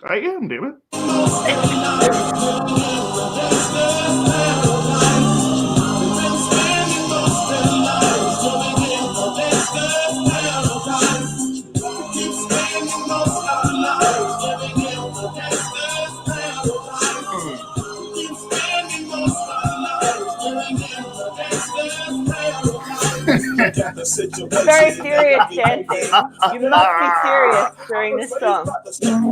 I am, damn it. Very serious dancing. You must be serious during this song.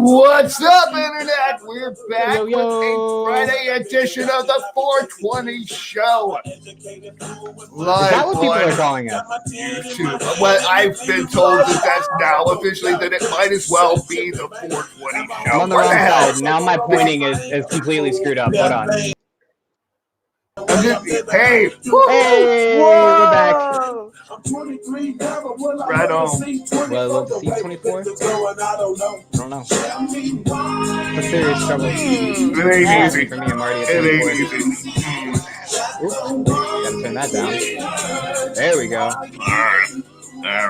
What's up, Internet? We're back Yo, yo, yo. with a Friday edition of the 420 Show. Live Is that what people on are calling us? YouTube. Well, I've been told that that's now officially that it might as well be the 420 Show. I'm on the What wrong hell? side. Now my pointing is completely screwed up. Hold on. Hey, Hey, we're back. Whoa! right on. Well, C24? I don't know. It's a serious struggle. It ain't easy. For me, I'm already at It 24. ain't easy. Oops. Gotta turn that down. There we go. All right.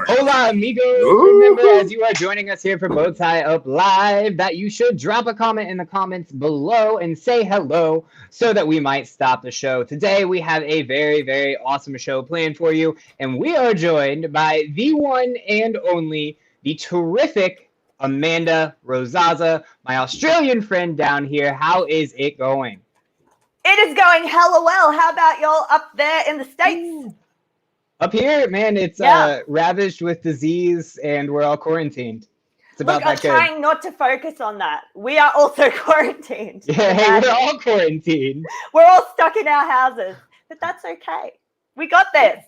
Hola, amigos. Ooh. Remember, as you are joining us here for Bowtie Up Live, that you should drop a comment in the comments below and say hello so that we might stop the show. Today, we have a very, very awesome show planned for you, and we are joined by the one and only, the terrific Amanda Rosazza, my Australian friend down here. How is it going? It is going hella well. How about y'all up there in the States? Ooh. Up here, man, it's ravaged with disease, and we're all quarantined. It's about Look, I'm that good. trying not to focus on that. We are also quarantined. Yeah, hey, we're all quarantined. We're all stuck in our houses, but that's okay. We got this.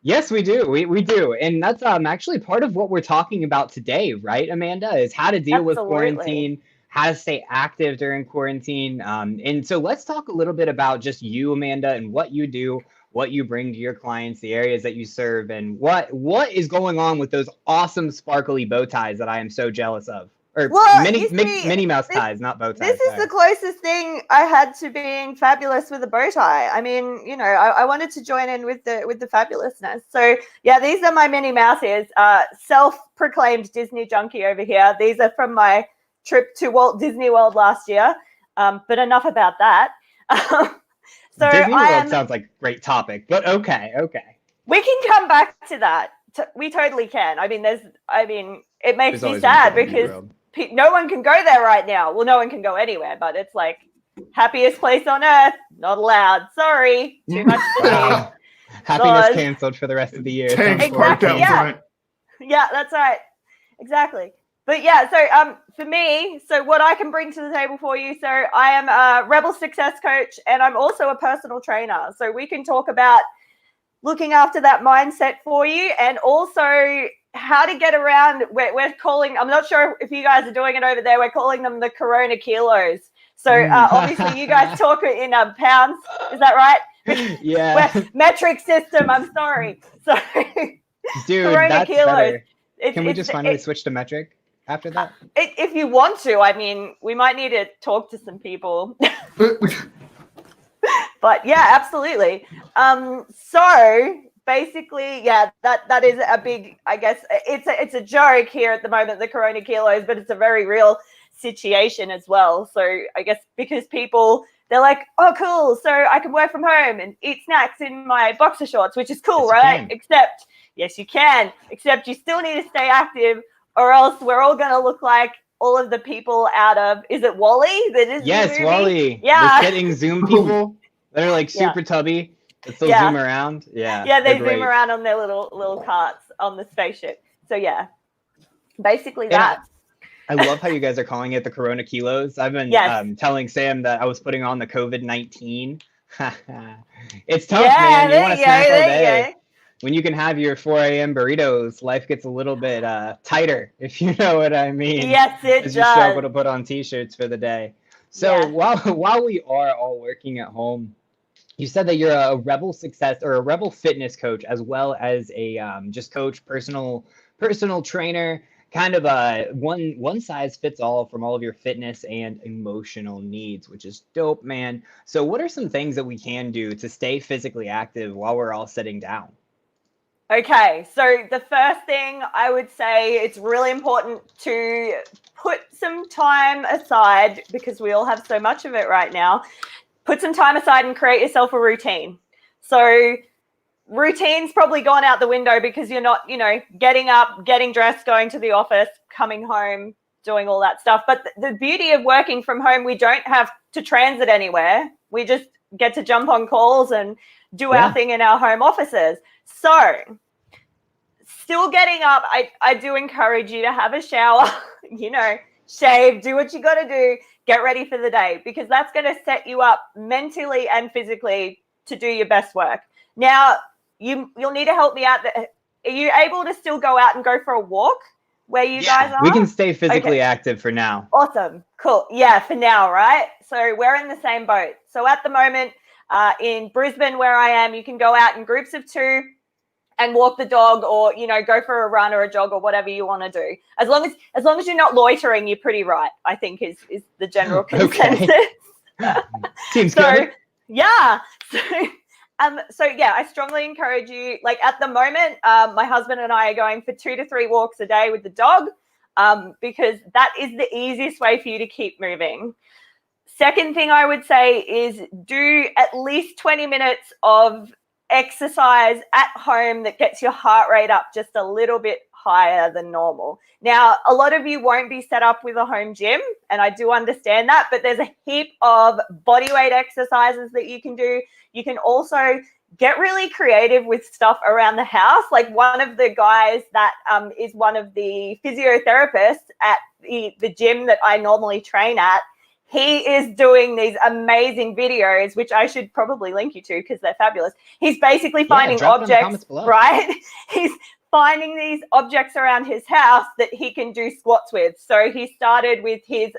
Yes, we do. We do, and that's actually part of what we're talking about today, right, Amanda? Is how to deal with quarantine, how to stay active during quarantine, and so let's talk a little bit about just you, Amanda, and what you do, what you bring to your clients, the areas that you serve, and what is going on with those awesome sparkly bow ties that I am so jealous of. Or Minnie Mouse ties, not bow ties. This is the closest thing I had to being fabulous with a bow tie. I mean, you know, I wanted to join in with the fabulousness. So yeah, these are my Minnie Mouses. Self-proclaimed Disney junkie over here. These are from my trip to Walt Disney World last year. But enough about that. So Disney World sounds like a great topic, but okay. We can come back to that. We totally can. I mean, it makes me sad because no one can go there right now. Well, no one can go anywhere, but it's like happiest place on earth, not allowed. Sorry, too much to do. Happiness canceled for the rest of the year. Exactly. Yeah, that's right. Exactly. But yeah, so for me, so what I can bring to the table for you, so I am a Rebel Success Coach and I'm also a personal trainer. So we can talk about looking after that mindset for you and also how to get around, we're calling, I'm not sure if you guys are doing it over there, we're calling them the Corona kilos. So obviously you guys talk in pounds, is that right? Yeah. Metric system, I'm sorry. So dude, Corona that's kilos. Better. Can we just finally switch to metric after that? If you want to, I mean, we might need to talk to some people. But yeah, absolutely. So basically, yeah, that is a big, I guess it's a joke here at the moment, the Corona kilos, but it's a very real situation as well. So I guess because people, they're like, oh, cool. So I can work from home and eat snacks in my boxer shorts, which is cool, yes, right? Except, yes, you can. Except you still need to stay active or else we're all going to look like all of the people out of, is it WALL-E? Yes, WALL-E. Yeah. The sitting Zoom people that are like super tubby. That still zoom around. Yeah. Yeah, they zoom around on their little carts on the spaceship. So yeah, basically that. I love how you guys are calling it the Corona kilos. I've been telling Sam that I was putting on the COVID-19. It's tough, man. You want to snack all day. When you can have your 4 a.m. burritos, life gets a little bit tighter, if you know what I mean. Yes, it does. You struggle to put on t-shirts for the day. So while we are all working at home, you said that you're a Rebel Success or a Rebel Fitness coach, as well as a just coach, personal trainer, kind of a one size fits all from all of your fitness and emotional needs, which is dope, man. So what are some things that we can do to stay physically active while we're all sitting down? Okay, so the first thing I would say, it's really important to put some time aside, because we all have so much of it right now. Put some time aside and create yourself a routine. So routine's probably gone out the window because you're not, getting up, getting dressed, going to the office, coming home, doing all that stuff. But the beauty of working from home, we don't have to transit anywhere. We just get to jump on calls and do our thing in our home offices. So still getting up, I do encourage you to have a shower, shave, do what you got to do, get ready for the day, because that's going to set you up mentally and physically to do your best work. Now, you'll need to help me out. Are you able to still go out and go for a walk where you guys are? We can stay physically active for now. Awesome. Cool. Yeah, for now, right? So we're in the same boat. So at the moment, in Brisbane, where I am, you can go out in groups of 2 and walk the dog, or go for a run or a jog or whatever you want to do. As long as you're not loitering, you're pretty right, I think is the general consensus. Seems good. Yeah. So I strongly encourage you. Like at the moment, my husband and I are going for 2 to 3 walks a day with the dog, because that is the easiest way for you to keep moving. Second thing I would say is do at least 20 minutes of exercise at home that gets your heart rate up just a little bit higher than normal. Now, a lot of you won't be set up with a home gym, and I do understand that, but there's a heap of body weight exercises that you can do. You can also get really creative with stuff around the house. Like one of the guys that is one of the physiotherapists at the gym that I normally train at, he is doing these amazing videos, which I should probably link you to because they're fabulous. He's basically finding objects, right? He's finding these objects around his house that he can do squats with. So he started with his,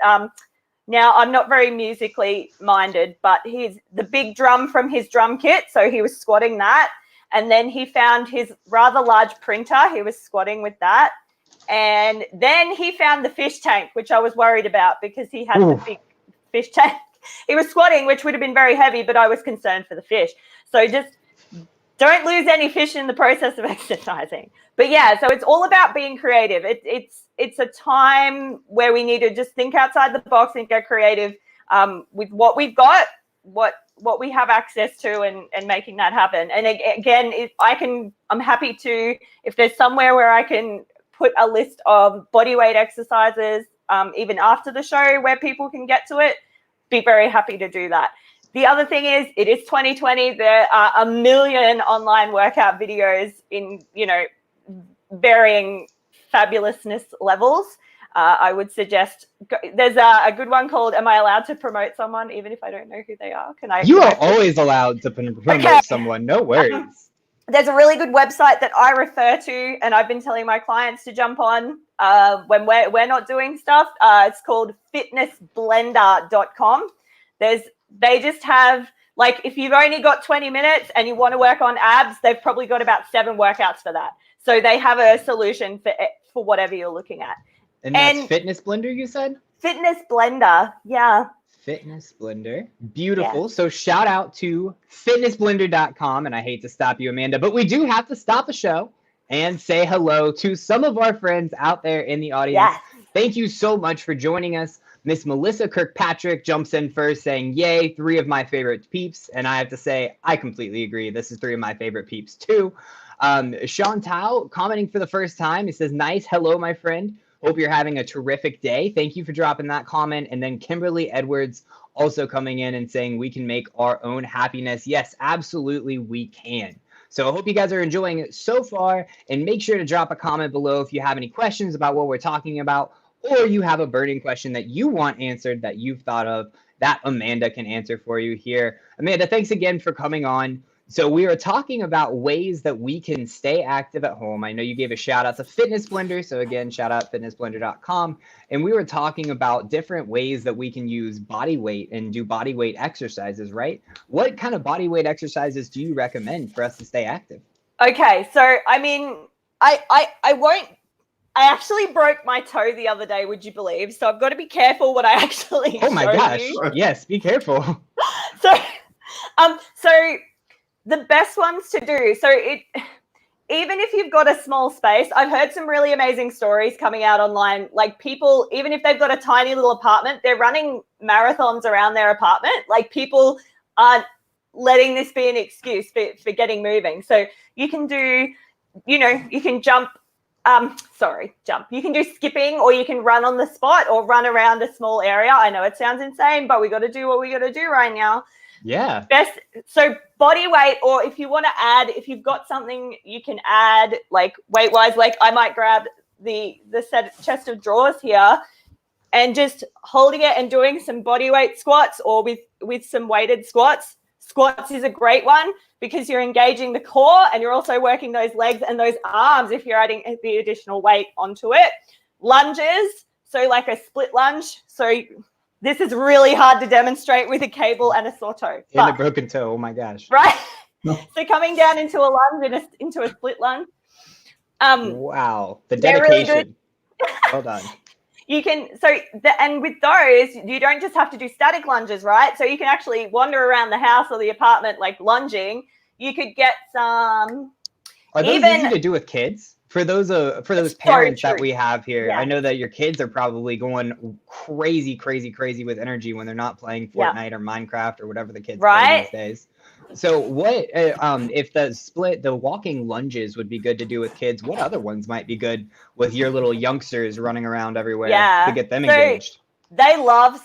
now I'm not very musically minded, but the big drum from his drum kit. So he was squatting that. And then he found his rather large printer. He was squatting with that. And then he found the fish tank, which I was worried about because he had the big fish tank. He was squatting, which would have been very heavy, but I was concerned for the fish. So just don't lose any fish in the process of exercising. But yeah, so it's all about being creative. It's a time where we need to just think outside the box and get creative with what we've got, what we have access to, and making that happen. And again, I'm happy to, if there's somewhere where I can put a list of body weight exercises, even after the show where people can get to it, be very happy to do that. The other thing is, it is 2020. There are a million online workout videos in, varying fabulousness levels. I would suggest there's a good one called "Am I Allowed to Promote Someone Even If I Don't Know Who They Are?" You are always allowed to promote someone. No worries. There's a really good website that I refer to, and I've been telling my clients to jump on when we're not doing stuff. It's called fitnessblender.com. They just have, like, if you've only got 20 minutes and you want to work on abs, they've probably got about 7 workouts for that. So they have a solution for whatever you're looking at. And that's Fitness Blender, you said? Fitness Blender, yeah. Fitness Blender. Beautiful. Yeah. So shout out to fitnessblender.com. And I hate to stop you, Amanda, but we do have to stop the show and say hello to some of our friends out there in the audience. Yes. Thank you so much for joining us. Miss Melissa Kirkpatrick jumps in first saying, yay, 3 of my favorite peeps. And I have to say, I completely agree. This is 3 of my favorite peeps too. Chantal commenting for the first time. He says, nice. Hello, my friend. Hope you're having a terrific day. Thank you for dropping that comment. And then Kimberly Edwards also coming in and saying we can make our own happiness. Yes, absolutely we can. So I hope you guys are enjoying it so far. And make sure to drop a comment below if you have any questions about what we're talking about, or you have a burning question that you want answered that you've thought of that Amanda can answer for you here. Amanda, thanks again for coming on. So we are talking about ways that we can stay active at home. I know you gave a shout out to Fitness Blender. So again, shout out fitnessblender.com. And we were talking about different ways that we can use body weight and do body weight exercises, right? What kind of body weight exercises do you recommend for us to stay active? Okay. So, I mean, I actually broke my toe the other day, would you believe? So I've got to be careful what I actually Oh my gosh. You. Yes, be careful. So the best ones to do. So even if you've got a small space, I've heard some really amazing stories coming out online. Like people, even if they've got a tiny little apartment, they're running marathons around their apartment. Like people aren't letting this be an excuse for getting moving. So you can do, you can jump. You can do skipping, or you can run on the spot or run around a small area. I know it sounds insane, but we got to do what we got to do right now. Yeah. So body weight, or if you want to add, if you've got something you can add, like weight wise, like I might grab the chest of drawers here and just holding it and doing some body weight squats, or with some weighted squats. Squats is a great one because you're engaging the core and you're also working those legs and those arms if you're adding the additional weight onto it. Lunges, so like a split lunge. So this is really hard to demonstrate with a cable and a sore toe. And a broken toe, oh my gosh. Right? So coming down into a lunge, into a split lunge. Wow, the dedication. Really good. Well done. You can, and with those, you don't just have to do static lunges, right? So you can actually wander around the house or the apartment, like lunging. You could get some. Are those easy to do with kids? For those parents that we have here, I know that your kids are probably going crazy with energy when they're not playing Fortnite or Minecraft or whatever the kids play these days. So what if the walking lunges would be good to do with kids? What other ones might be good with your little youngsters running around everywhere to get them engaged? They love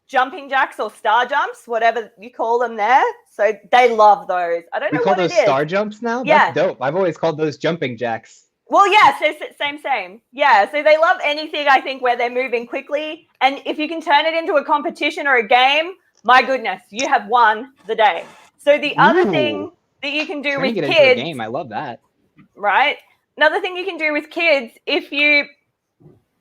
jumping jacks or star jumps, whatever you call them there. So they love those. I don't know what it is. We call those star jumps now? That's dope. I've always called those jumping jacks. Well, yeah, so same. Yeah, so they love anything, I think, where they're moving quickly. And if you can turn it into a competition or a game, my goodness, you have won the day. So the other thing that you can do with kids, into a game, I love that. Right? Another thing you can do with kids, if you,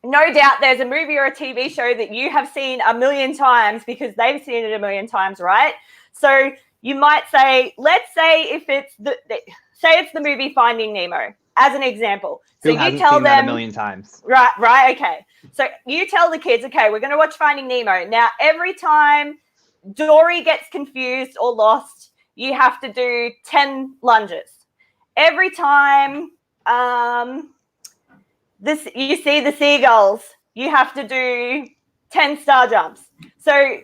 no doubt there's a movie or a TV show that you have seen a million times because they've seen it a million times, right? So you might say, let's say if it's it's the movie Finding Nemo, as an example. So you tell them that a million times. Right, okay. So you tell the kids, okay, we're going to watch Finding Nemo. Now, every time Dory gets confused or lost, you have to do 10 lunges. Every time you see the seagulls, you have to do 10 star jumps. So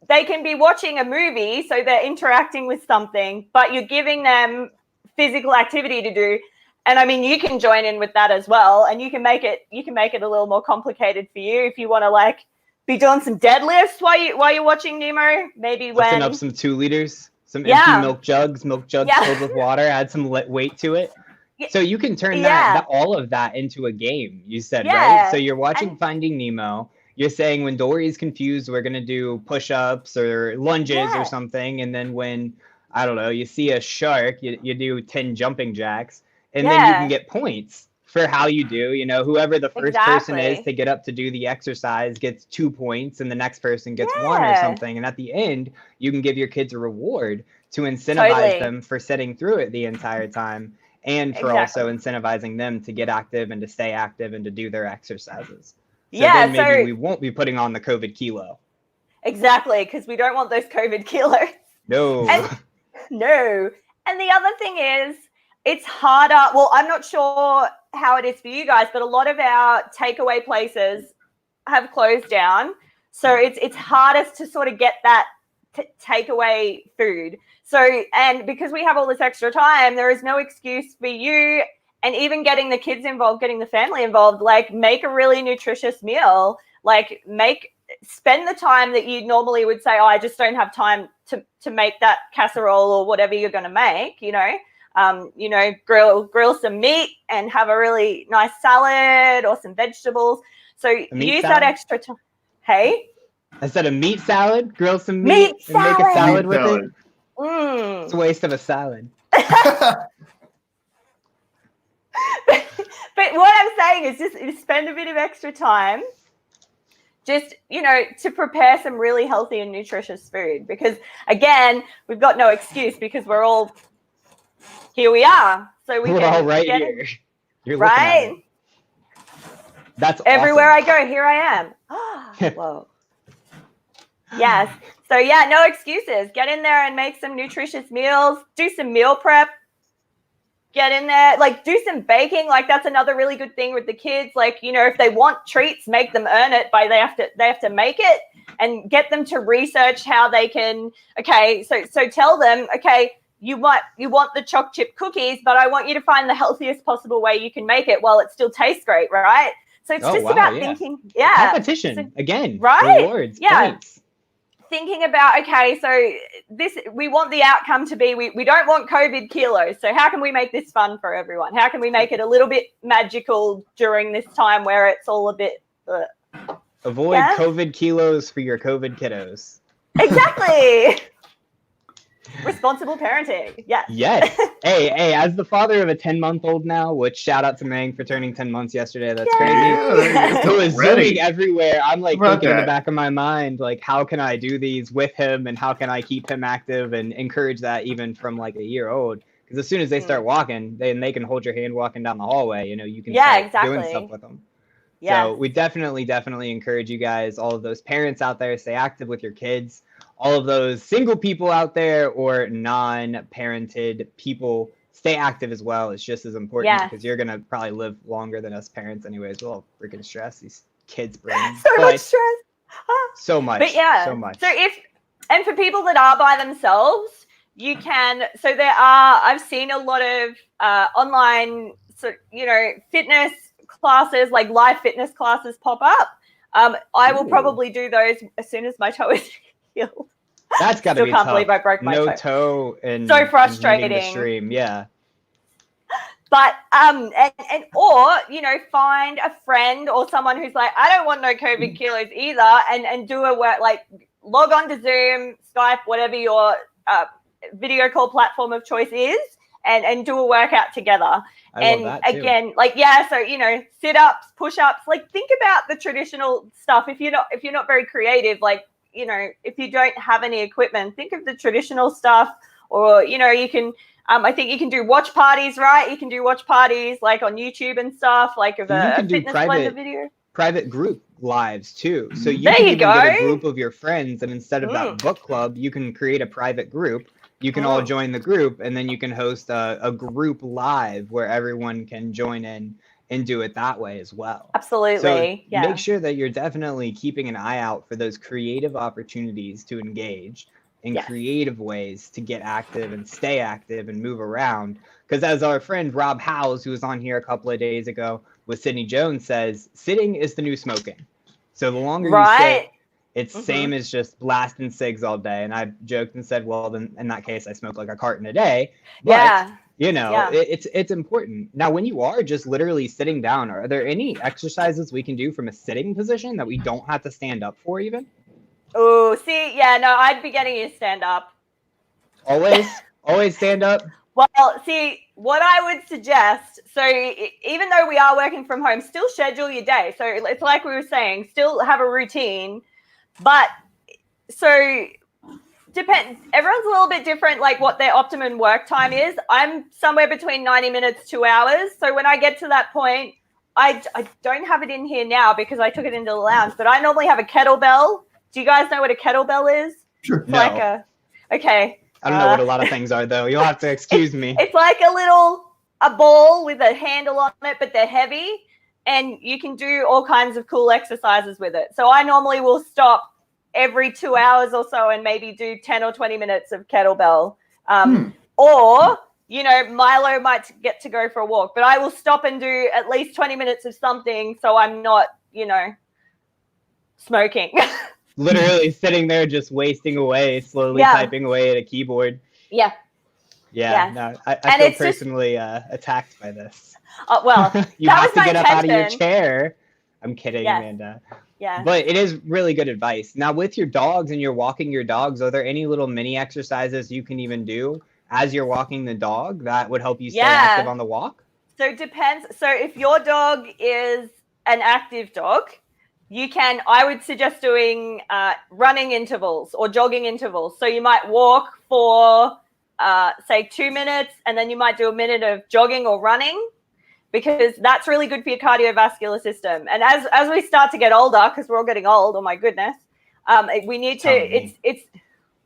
they can be watching a movie, so they're interacting with something, but you're giving them physical activity to do. And I mean, you can join in with that as well, and you can make it a little more complicated for you if you want to like be doing some deadlifts while you're watching Nemo. Maybe lifting up some 2 liters, some empty milk jugs filled with water, add some weight to it. So you can turn all of that into a game. You said right. So you're watching Finding Nemo. You're saying when Dory's confused, we're gonna do push-ups or lunges or something, and then when I don't know, you see a shark, you do 10 jumping jacks. And then you can get points for how you do. You know, whoever the first person is to get up to do the exercise gets 2 points, and the next person gets 1 or something. And at the end, you can give your kids a reward to incentivize them for sitting through it the entire time, and for also incentivizing them to get active and to stay active and to do their exercises. So then maybe we won't be putting on the COVID kilo. Exactly, because we don't want those COVID kilos. No. No. And the other thing is, it's harder. Well, I'm not sure how it is for you guys, but a lot of our takeaway places have closed down. So it's hardest to sort of get that takeaway food. So, and because we have all this extra time, there is no excuse for you, and even getting the kids involved, getting the family involved, like make a really nutritious meal, like spend the time that you normally would say, oh, I just don't have time to make that casserole or whatever you're going to make, grill some meat and have a really nice salad or some vegetables. So use that extra time. Hey? I said a meat salad, grill some meat and make a salad with it. It's a waste of a salad. But what I'm saying is just spend a bit of extra time just, to prepare some really healthy and nutritious food. Because, again, we've got no excuse because we're all here we are. So we're all right here. You're right? Looking at it. That's everywhere awesome. I go, here I am. Whoa. Yes. So, no excuses. Get in there and make some nutritious meals. Do some meal prep. get in there, like do some baking. Like that's another really good thing with the kids. Like, you know, if they want treats, make them earn it by they have to make it, and get them to research how they can. Okay, so tell them, okay, you want the choc chip cookies, but I want you to find the healthiest possible way you can make it while it still tastes great, right? So it's just about thinking, competition again, right? Rewards, points. Thinking about, okay, so this, we want the outcome to be, we don't want COVID kilos. So how can we make this fun for everyone? How can we make it a little bit magical during this time where it's all a bit... Avoid COVID kilos for your COVID kiddos. Exactly. Responsible parenting. Yes. Yes. Hey, as the father of a 10-month-old now, which shout out to Mang for turning 10 months yesterday. That's crazy. Who is zooming everywhere. I'm like thinking in the back of my mind, like, how can I do these with him and how can I keep him active and encourage that even from like a year old? Because as soon as they start walking, they can hold your hand walking down the hallway. You know, you can start doing stuff with them. Yeah. So we definitely encourage you guys, all of those parents out there, stay active with your kids. All of those single people out there or non-parented people, stay active as well. It's just as important because you're going to probably live longer than us parents anyways. Well, freaking stress, these kids' brains. So much stress. So much. But yeah. So much. So and for people that are by themselves, you can, so I've seen a lot of online, so, you know, fitness classes, like live fitness classes pop up. I will probably do those as soon as my toe is healed. That's got to be tough. Still can't believe I broke my toe. No toe and so frustrating. The stream. Yeah. But and or, you know, find a friend or someone who's like, I don't want no COVID kilos either, and do a work, like log on to Zoom, Skype, whatever your video call platform of choice is, and do a workout together. I love that too. Again, like, so, you know, sit-ups, push-ups, like think about the traditional stuff. If you're not very creative, like, you know, if you don't have any equipment, think of the traditional stuff. Or, you know, you can, I think you can do watch parties, right? You can do watch parties like on YouTube and stuff, like of a fitness blender video. Private group lives too. So you can even get a group of your friends, and instead of that book club, you can create a private group. You can all join the group, and then you can host a group live where everyone can join in and do it that way as well. Absolutely. So make sure that you're definitely keeping an eye out for those creative opportunities to engage in creative ways to get active and stay active and move around. Because as our friend Rob Howes, who was on here a couple of days ago with Sydney Jones, says, sitting is the new smoking. So the longer you sit, it's same as just blasting cigs all day. And I joked and said, well, then in that case, I smoke like a carton a day. But, you know, it's important. Now, when you are just literally sitting down, are there any exercises we can do from a sitting position that we don't have to stand up for even? Oh, see, no, I'd be getting you to stand up. Always stand up? Well, see, what I would suggest, so even though we are working from home, still schedule your day. So it's like we were saying, still have a routine. But so depends. Everyone's a little bit different, like what their optimum work time is. I'm somewhere between 90 minutes, 2 hours. So when I get to that point, I don't have it in here now because I took it into the lounge, but I normally have a kettlebell. Do you guys know what a kettlebell is? Sure. It's like okay. I don't know what a lot of things are, though. You'll have to excuse me. It's like a ball with a handle on it, but they're heavy. And you can do all kinds of cool exercises with it. So I normally will stop every 2 hours or so and maybe do 10 or 20 minutes of kettlebell. Or, you know, Milo might get to go for a walk, but I will stop and do at least 20 minutes of something so I'm not, you know, smoking. Literally sitting there just wasting away, slowly typing away at a keyboard. Yeah. No, I feel personally attacked by this. Well, you have to get up out of your chair. I'm kidding, Amanda. Yeah. But it is really good advice. Now, with your dogs and you're walking your dogs, are there any little mini exercises you can even do as you're walking the dog that would help you stay active on the walk? So it depends. So if your dog is an active dog, I would suggest doing running intervals or jogging intervals. So you might walk for, say, 2 minutes, and then you might do a minute of jogging or running, because that's really good for your cardiovascular system. And as we start to get older, because we're all getting old, oh my goodness, we need to,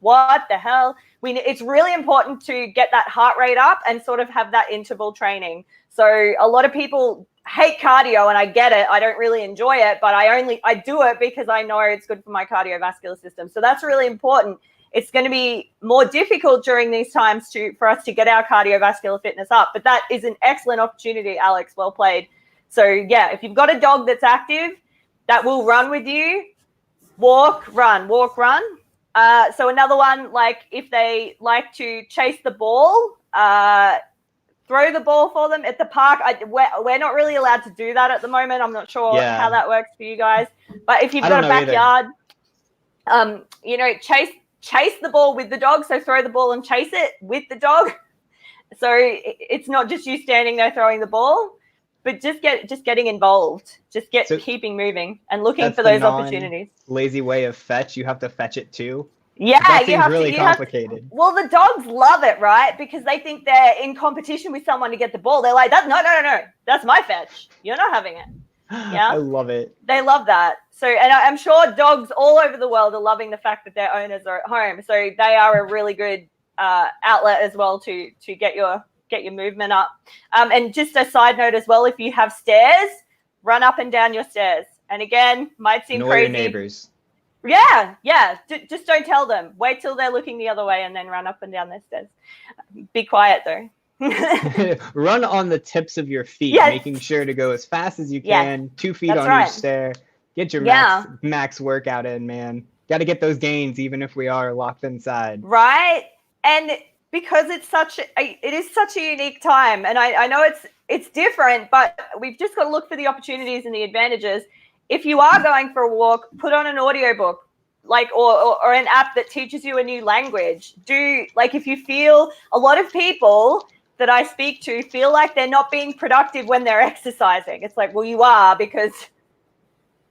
what the hell? It's really important to get that heart rate up and sort of have that interval training. So a lot of people hate cardio, and I get it. I don't really enjoy it, but I do it because I know it's good for my cardiovascular system. So that's really important. It's going to be more difficult during these times for us to get our cardiovascular fitness up, but that is an excellent opportunity, Alex. Well played. So yeah, if you've got a dog that's active, that will run with you, walk, run. So another one, like if they like to chase the ball, throw the ball for them at the park. We're not really allowed to do that at the moment. I'm not sure how that works for you guys. But if you've got a backyard, chase the ball with the dog. So throw the ball and chase it with the dog. So it's not just you standing there throwing the ball, but just getting involved. Keeping moving and looking for those opportunities. Lazy way of fetch. You have to fetch it too. Yeah, that seems really complicated. Well, the dogs love it, right? Because they think they're in competition with someone to get the ball. They're like, no, that's my fetch. You're not having it. Yeah, I love it. They love that. So, and I'm sure dogs all over the world are loving the fact that their owners are at home. So they are a really good outlet as well to get your movement up. And just a side note as well, if you have stairs, run up and down your stairs. And again, might seem crazy. Your neighbors. Yeah. Just don't tell them. Wait till they're looking the other way and then run up and down their stairs. Be quiet though. Run on the tips of your feet, making sure to go as fast as you can. Yes. 2 feet on each stair. Get your max workout in, man. Got to get those gains even if we are locked inside. Right. And because it is such a unique time, and I know it's different, but we've just got to look for the opportunities and the advantages. If you are going for a walk, put on an audiobook, or an app that teaches you a new language. If you feel, a lot of people that I speak to feel like they're not being productive when they're exercising. It's like, well, you are, because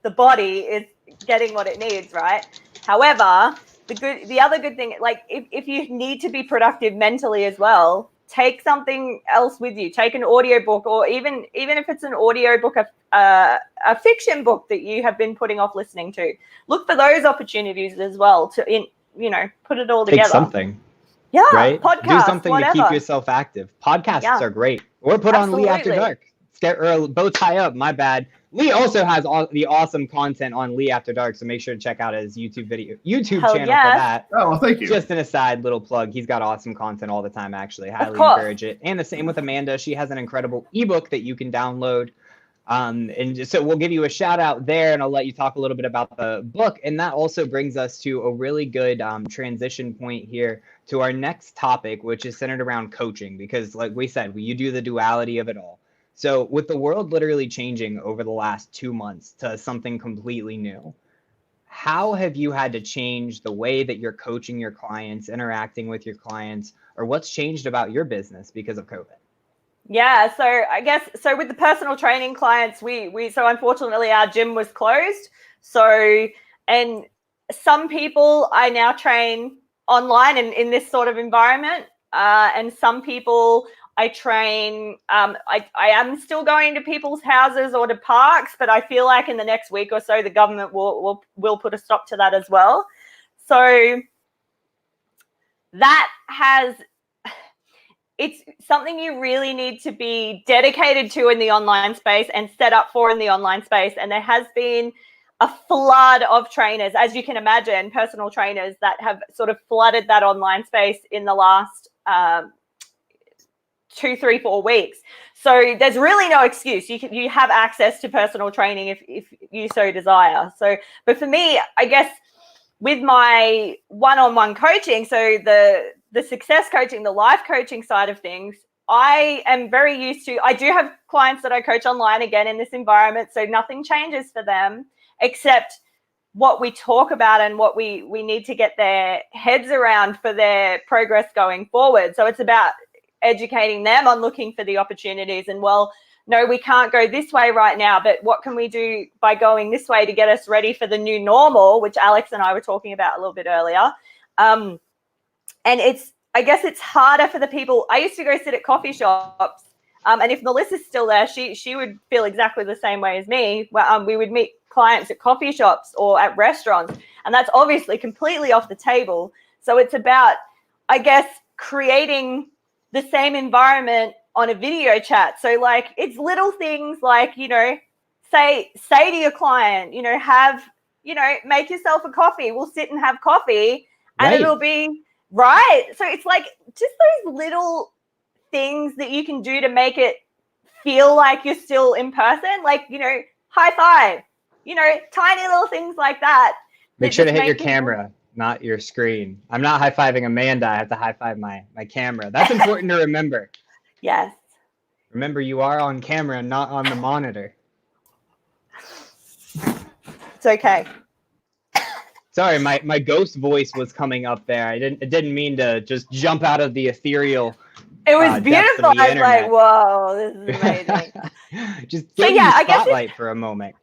the body is getting what it needs, right? However, the other good thing, like if you need to be productive mentally as well, take something else with you. Take an audiobook, or even if it's an audiobook, a fiction book that you have been putting off listening to. Look for those opportunities as well to put it all together. Take something. Yeah, right? Podcast, do something to keep yourself active. Podcasts are great. Or put on Lee After Dark. Or Bowtie Up, my bad. Lee also has all the awesome content on Lee After Dark, so make sure to check out his YouTube channel for that. Oh, well, thank you. Just an aside, little plug. He's got awesome content all the time, actually. Highly encourage it. And the same with Amanda. She has an incredible ebook that you can download. So we'll give you a shout out there, and I'll let you talk a little bit about the book. And that also brings us to a really good transition point here to our next topic, which is centered around coaching, because like we said, you do the duality of it all. So with the world literally changing over the last 2 months to something completely new, how have you had to change the way that you're coaching your clients, interacting with your clients, or what's changed about your business because of COVID? Yeah, so I guess, with the personal training clients, we unfortunately our gym was closed. So, and some people I now train online in this sort of environment, and some people I train, I am still going to people's houses or to parks, but I feel like in the next week or so, the government will put a stop to that as well. So that it's something you really need to be dedicated to in the online space and set up for in the online space. And there has been a flood of trainers, as you can imagine, personal trainers that have sort of flooded that online space in the last 2, 3, 4 weeks. So there's really no excuse. You have access to personal training if you so desire. So, but for me, I guess with my one-on-one coaching, so the success coaching, the life coaching side of things, I am very used to. I do have clients that I coach online again in this environment, so nothing changes for them except what we talk about and what we need to get their heads around for their progress going forward. So it's about educating them on looking for the opportunities and, well, no, we can't go this way right now, but what can we do by going this way to get us ready for the new normal, which Alex and I were talking about a little bit earlier. And I guess it's harder for the people. I used to go sit at coffee shops, and if Melissa's still there, she would feel exactly the same way as me. We would meet clients at coffee shops or at restaurants, and that's obviously completely off the table. So it's about, I guess, creating the same environment on a video chat. So like, it's little things like, you know, say to your client, you know, make yourself a coffee. We'll sit and have coffee, and Right. it'll be right. So it's like just those little things that you can do to make it feel like you're still in person, like, you know, high five, you know, tiny little things like that. Make sure to hit your camera, not your screen. I'm not high-fiving Amanda. I have to high-five my camera. That's important to remember. Yes. Remember, you are on camera, not on the monitor. It's okay. Sorry, my ghost voice was coming up there. I didn't mean to just jump out of the ethereal. It was beautiful. I was like, whoa, this is amazing. Just give you spotlight for a moment.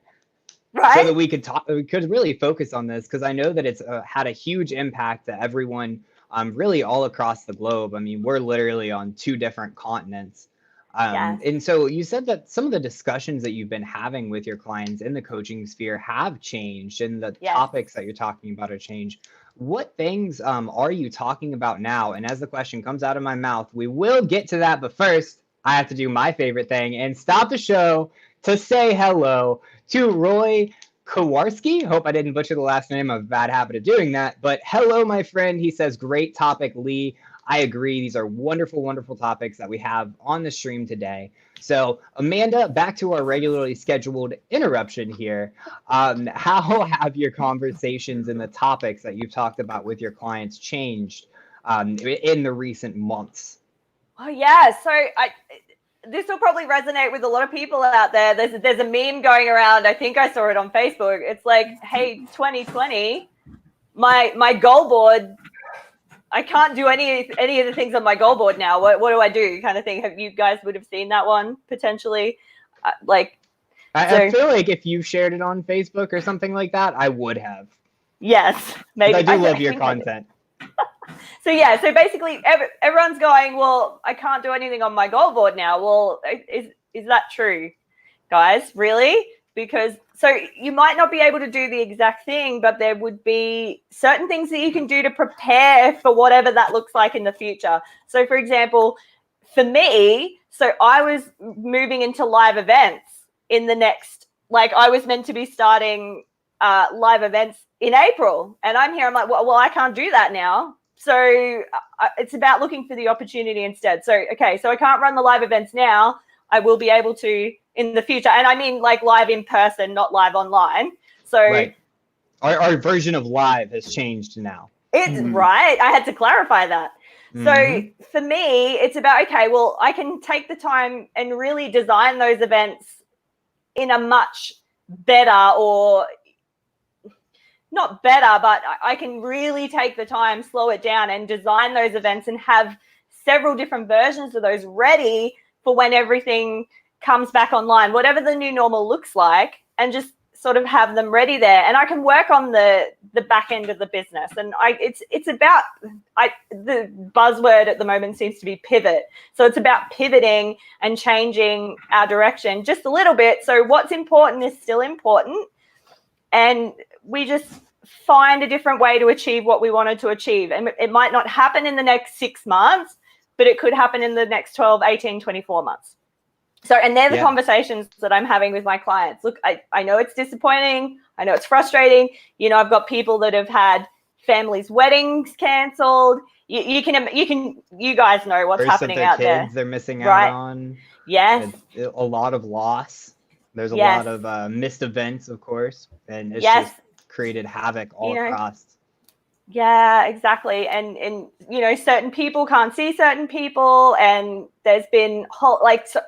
Right. So that we could really focus on this, because I know that it's had a huge impact to everyone, really all across the globe. I mean, we're literally on 2 different continents. Yes. And so you said that some of the discussions that you've been having with your clients in the coaching sphere have changed, and the topics that you're talking about have changed. What things are you talking about now? And as the question comes out of my mouth, we will get to that. But first, I have to do my favorite thing and stop the show to say hello to Roy Kowarski. Hope I didn't butcher the last name. I have a bad habit of doing that. But hello, my friend. He says, great topic, Lee. I agree. These are wonderful, wonderful topics that we have on the stream today. So, Amanda, back to our regularly scheduled interruption here. How have your conversations and the topics that you've talked about with your clients changed in the recent months? Oh, yeah. So this will probably resonate with a lot of people out there. There's a meme going around. I think I saw it on Facebook. It's like, hey, 2020, my goal board, I can't do any of the things on my goal board now. What do I do? Kind of thing. Have you guys would have seen that one potentially? I feel like if you shared it on Facebook or something like that, I would have. Yes, maybe. I do love your content. So basically everyone's going, well, I can't do anything on my goal board now. Well, is that true, guys? Really? Because so you might not be able to do the exact thing, but there would be certain things that you can do to prepare for whatever that looks like in the future. So for example, for me, so I was moving into live events in the next, like I was meant to be starting live events in April, and I'm here. I'm like, well, I can't do that now. So it's about looking for the opportunity instead. So, okay, so I can't run the live events now. I will be able to in the future. And I mean like live in person, not live online. So right. Our version of live has changed now. It's right. I had to clarify that. So for me, it's about, okay, well, I can take the time and really design those events in a much better, or not better, but I can really take the time, slow it down, and design those events and have several different versions of those ready for when everything comes back online, whatever the new normal looks like, and just sort of have them ready there. And I can work on the back end of the business. And it's about, the buzzword at the moment seems to be pivot. So it's about pivoting and changing our direction just a little bit. So what's important is still important. And we just find a different way to achieve what we wanted to achieve. And it might not happen in the next 6 months, but it could happen in the next 12, 18, 24 months. So, and they're the conversations that I'm having with my clients. Look, I know it's disappointing. I know it's frustrating. You know, I've got people that have had families' weddings canceled. You guys know what's happening out there. They're missing out on. Yes. A lot of loss. There's a lot of missed events, of course, and it's just created havoc all across. Yeah, exactly. And you know, certain people can't see certain people, and there's been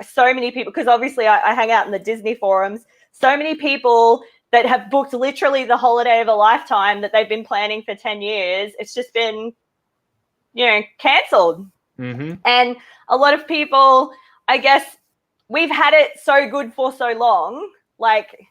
so many people, because obviously I hang out in the Disney forums, so many people that have booked literally the holiday of a lifetime that they've been planning for 10 years. It's just been, you know, canceled. And a lot of people, I guess, we've had it so good for so long, like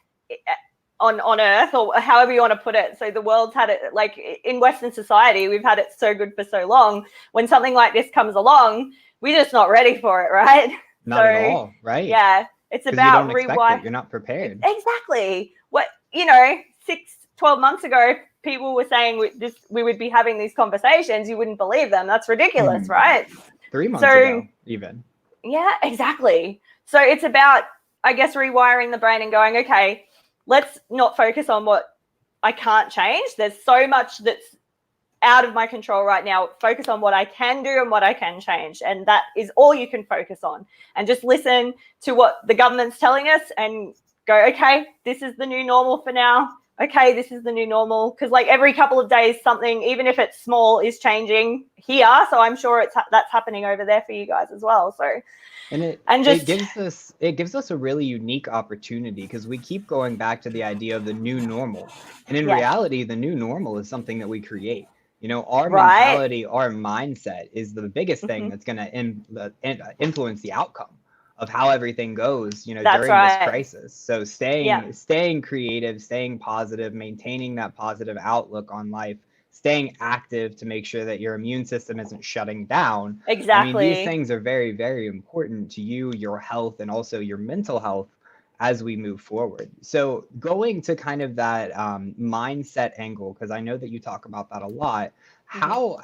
on Earth, or however you want to put it. So the world's had it, like in Western society, we've had it so good for so long. When something like this comes along, we're just not ready for it, right? Not at all, right? Yeah, it's about rewiring. You're not prepared. Exactly. What, you know, 6-12 months ago, people were saying we would be having these conversations, you wouldn't believe them. That's ridiculous, right? 3 months ago, even. Yeah, exactly. So it's about, I guess, rewiring the brain and going, okay, let's not focus on what I can't change. There's so much that's out of my control right now. Focus on what I can do and what I can change. And that is all you can focus on. And just listen to what the government's telling us and go, okay, this is the new normal for now. Okay, this is the new normal. Because like every couple of days, something, even if it's small, is changing here. So I'm sure that's happening over there for you guys as well. So it gives us a really unique opportunity, because we keep going back to the idea of the new normal. And in reality, the new normal is something that we create. You know, our mentality, our mindset is the biggest thing that's going to influence the outcome of how everything goes, you know, during this crisis. So staying creative, staying positive, maintaining that positive outlook on life, staying active to make sure that your immune system isn't shutting down. Exactly. I mean, these things are very, very important to you, your health, and also your mental health as we move forward. So going to kind of that mindset angle, because I know that you talk about that a lot, how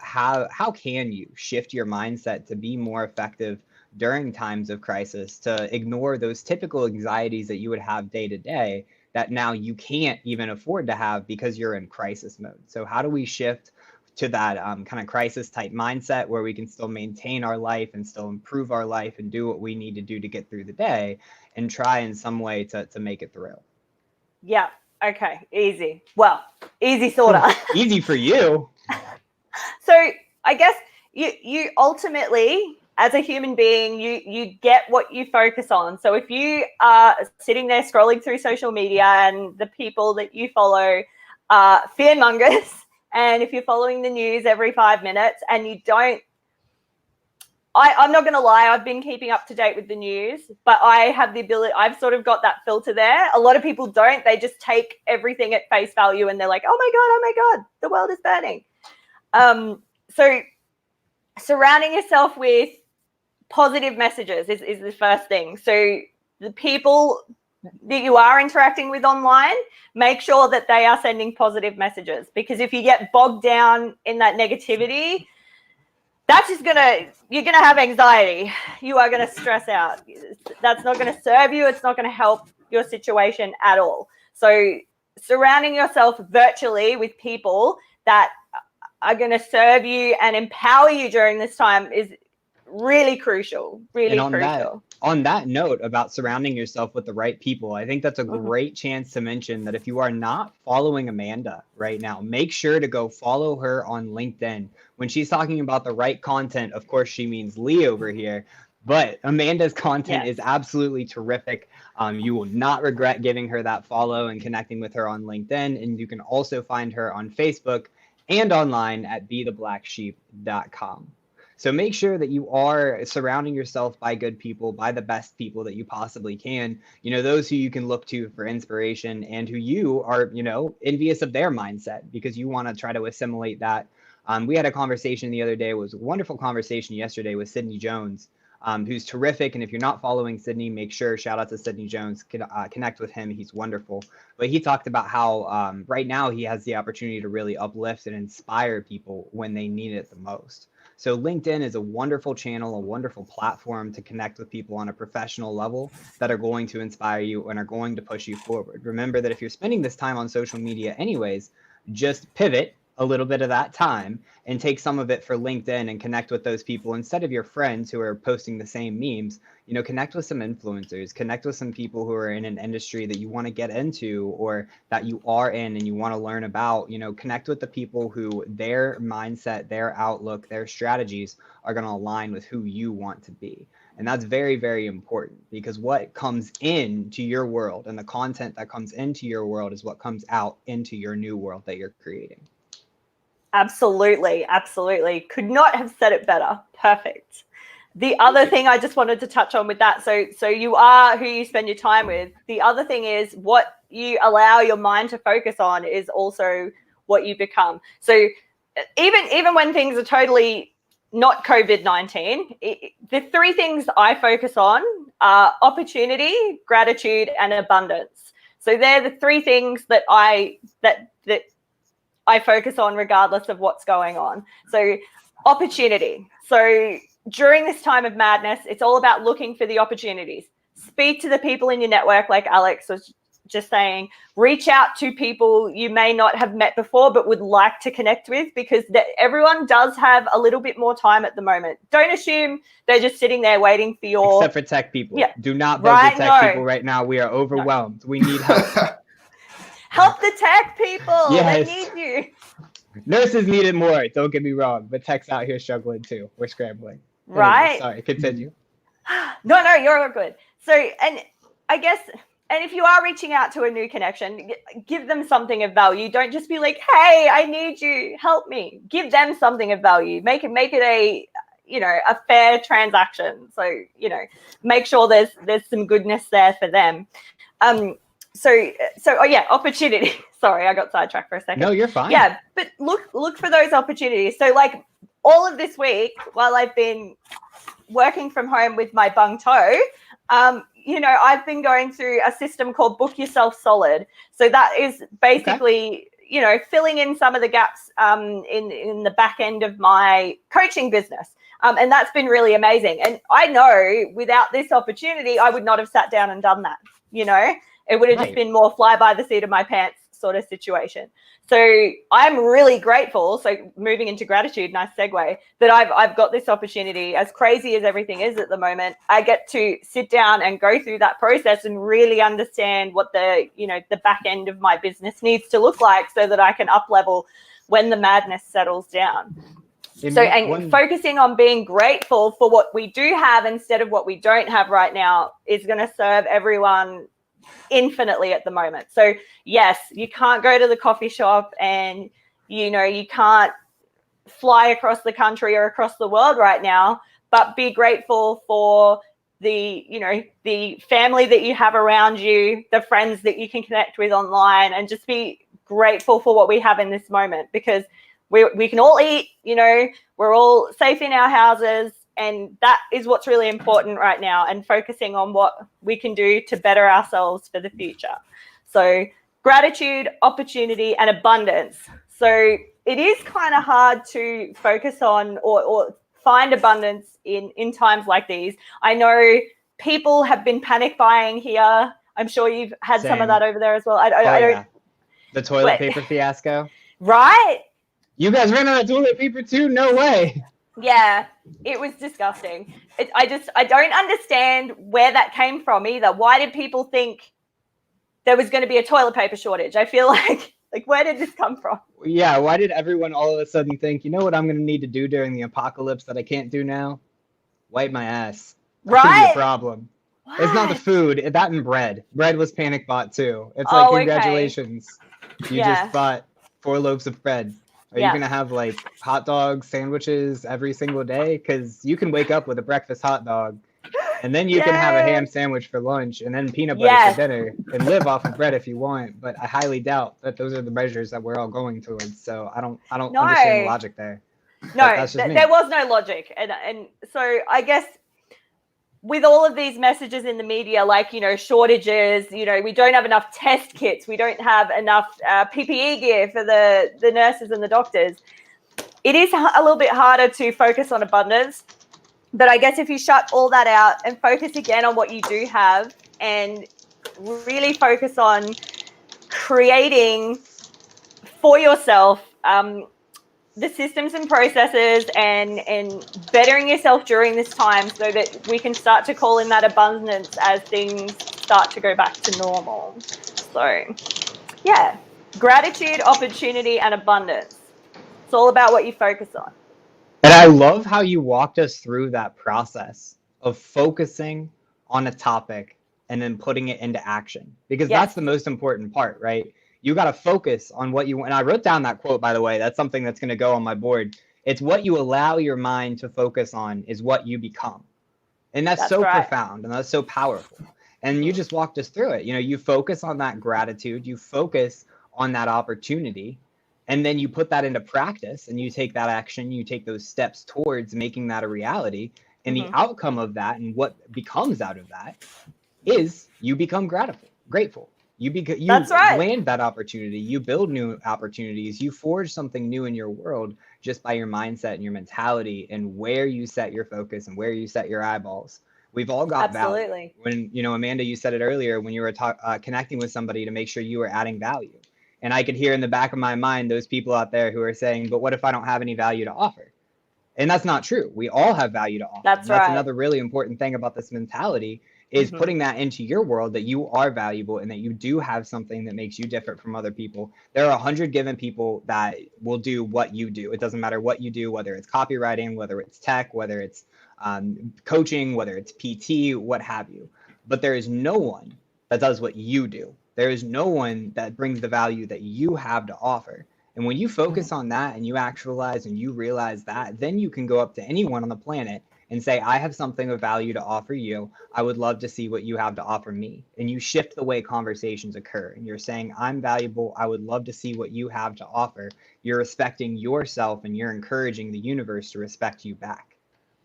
can you shift your mindset to be more effective during times of crisis, to ignore those typical anxieties that you would have day to day that now you can't even afford to have because you're in crisis mode? So how do we shift to that kind of crisis type mindset where we can still maintain our life and still improve our life and do what we need to do to get through the day and try in some way to make it through? Yeah. Okay. Easy. Well, easy sort of. Easy for you. So I guess you ultimately, as a human being, you get what you focus on. So if you are sitting there scrolling through social media and the people that you follow are fearmongers, and if you're following the news every 5 minutes and you don't, I'm not going to lie, I've been keeping up to date with the news, but I have the ability, I've sort of got that filter there. A lot of people don't. They just take everything at face value and they're like, oh my God, the world is burning. So surrounding yourself with positive messages is the first thing. So the people that you are interacting with online, make sure that they are sending positive messages, because if you get bogged down in that negativity, that's just you're gonna have anxiety. You are gonna stress out. That's not gonna serve you. It's not gonna help your situation at all. So surrounding yourself virtually with people that are gonna serve you and empower you during this time is really crucial. Really crucial. On that note about surrounding yourself with the right people, I think that's a great chance to mention that if you are not following Amanda right now, make sure to go follow her on LinkedIn. When she's talking about the right content, of course, she means Lee over here, but Amanda's content is absolutely terrific. You will not regret giving her that follow and connecting with her on LinkedIn. And you can also find her on Facebook and online at BeTheBlackSheep.com. So make sure that you are surrounding yourself by good people, by the best people that you possibly can, you know, those who you can look to for inspiration and who you are, you know, envious of their mindset because you want to try to assimilate that. We had a conversation the other day. It was a wonderful conversation yesterday with Sidney Jones, who's terrific. And if you're not following Sidney, make sure, shout out to Sidney Jones, connect with him. He's wonderful. But he talked about how right now he has the opportunity to really uplift and inspire people when they need it the most. So LinkedIn is a wonderful channel, a wonderful platform to connect with people on a professional level that are going to inspire you and are going to push you forward. Remember that if you're spending this time on social media anyways, just pivot a little bit of that time and take some of it for LinkedIn and connect with those people instead of your friends who are posting the same memes. You know, connect with some influencers, connect with some people who are in an industry that you want to get into or that you are in and you want to learn about. You know, connect with the people who their mindset, their outlook, their strategies are going to align with who you want to be. And that's very, very important, because what comes into your world and the content that comes into your world is what comes out into your new world that you're creating. Absolutely. Absolutely. Could not have said it better. Perfect. The other thing I just wanted to touch on with that, so you are who you spend your time with. The other thing is what you allow your mind to focus on is also what you become. So even when things are totally not COVID-19, the three things I focus on are opportunity, gratitude, and abundance. So they're the three things that I focus on regardless of what's going on. So opportunity. So during this time of madness, it's all about looking for the opportunities. Speak to the people in your network, like Alex was just saying. Reach out to people you may not have met before but would like to connect with, because everyone does have a little bit more time at the moment. Don't assume they're just sitting there waiting for your... Except for tech people. Yeah. Do not bug the tech people right now. We are overwhelmed. We need help. Help the tech people. Yes. They need you. Nurses need it more. Don't get me wrong. But tech's out here struggling too. We're scrambling. Right. Anyway, sorry. Continue. No, you're good. So, and I guess... And if you are reaching out to a new connection, give them something of value. Don't just be like, hey, I need you, help me. Give them something of value. Make it a, a fair transaction. So, make sure there's some goodness there for them. Opportunity. Sorry, I got sidetracked for a second. No, you're fine. Yeah, but look for those opportunities. So like all of this week, while I've been working from home with my bung toe, I've been going through a system called Book Yourself Solid. So that is basically, filling in some of the gaps in the back end of my coaching business. And that's been really amazing. And I know without this opportunity, I would not have sat down and done that. It would have just been more fly by the seat of my pants sort of situation. So I'm really grateful. So moving into gratitude, nice segue, that I've got this opportunity. As crazy as everything is at the moment, I get to sit down and go through that process and really understand what the back end of my business needs to look like, so that I can up level when the madness settles down. Focusing on being grateful for what we do have instead of what we don't have right now is going to serve everyone infinitely at the moment. So yes, you can't go to the coffee shop and you can't fly across the country or across the world right now, but be grateful for the family that you have around you, the friends that you can connect with online, and just be grateful for what we have in this moment, because we can all eat, we're all safe in our houses. And that is what's really important right now, and focusing on what we can do to better ourselves for the future. So gratitude, opportunity, and abundance. So it is kind of hard to focus on or find abundance in times like these. I know people have been panic buying here. I'm sure you've had some of that over there as well. I don't. The toilet paper fiasco. Right? You guys ran out of toilet paper too? No way. Yeah, it was disgusting. I don't understand where that came from either. Why did people think there was going to be a toilet paper shortage? I feel like where did this come from? Yeah, why did everyone all of a sudden think, you know what I'm going to need to do during the apocalypse that I can't do now? Wipe my ass. That could be a problem. What? It's not the food, that and bread. Bread was panic bought too. It's like, congratulations. Okay. You just bought 4 loaves of bread. Are you going to have like hot dogs, sandwiches every single day? Because you can wake up with a breakfast hot dog, and then you can have a ham sandwich for lunch, and then peanut butter for dinner, and live off of bread if you want. But I highly doubt that those are the measures that we're all going towards. So I don't understand the logic there. No, there was no logic. And so I guess with all of these messages in the media, like, shortages, we don't have enough test kits, we don't have enough PPE gear for the nurses and the doctors. It is a little bit harder to focus on abundance. But I guess if you shut all that out and focus again on what you do have, and really focus on creating for yourself the systems and processes and bettering yourself during this time, so that we can start to call in that abundance as things start to go back to normal. So, yeah, gratitude, opportunity, and abundance. It's all about what you focus on. And I love how you walked us through that process of focusing on a topic and then putting it into action, because that's the most important part, right? You got to focus on what you want. And I wrote down that quote, by the way. That's something that's going to go on my board. It's what you allow your mind to focus on is what you become. And that's so profound, and that's so powerful. And you just walked us through it. You focus on that gratitude, you focus on that opportunity, and then you put that into practice, and you take that action, you take those steps towards making that a reality. And the outcome of that, and what becomes out of that, is you become grateful. You That's right. land that opportunity. You build new opportunities. You forge something new in your world just by your mindset and your mentality and where you set your focus and where you set your eyeballs. We've all got Absolutely. value. When, Amanda, you said it earlier when you were connecting with somebody to make sure you were adding value. And I could hear in the back of my mind those people out there who are saying, but what if I don't have any value to offer? And that's not true. We all have value to offer. That's That's right. another really important thing about this mentality is putting that into your world, that you are valuable and that you do have something that makes you different from other people. There are 100 given people that will do what you do. It doesn't matter what you do, whether it's copywriting, whether it's tech, whether it's coaching, whether it's PT, what have you. But there is no one that does what you do. There is no one that brings the value that you have to offer. And when you focus on that and you actualize and you realize that, then you can go up to anyone on the planet and say, I have something of value to offer you. I would love to see what you have to offer me. And you shift the way conversations occur. And you're saying, I'm valuable. I would love to see what you have to offer. You're respecting yourself and you're encouraging the universe to respect you back.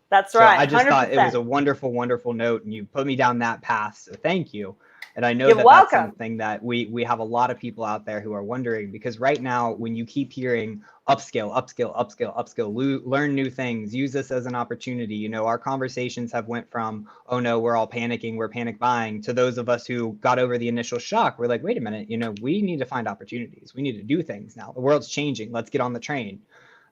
That's right. So I just 100%. thought it was a wonderful, wonderful note. And you put me down that path. So thank you. And I know You're that welcome. that's something that we have a lot of people out there who are wondering, because right now, when you keep hearing upskill, learn new things, use this as an opportunity. Our conversations have went from, oh no, we're all panicking, we're panic buying, to those of us who got over the initial shock. We're like, wait a minute, we need to find opportunities. We need to do things now. The world's changing. Let's get on the train.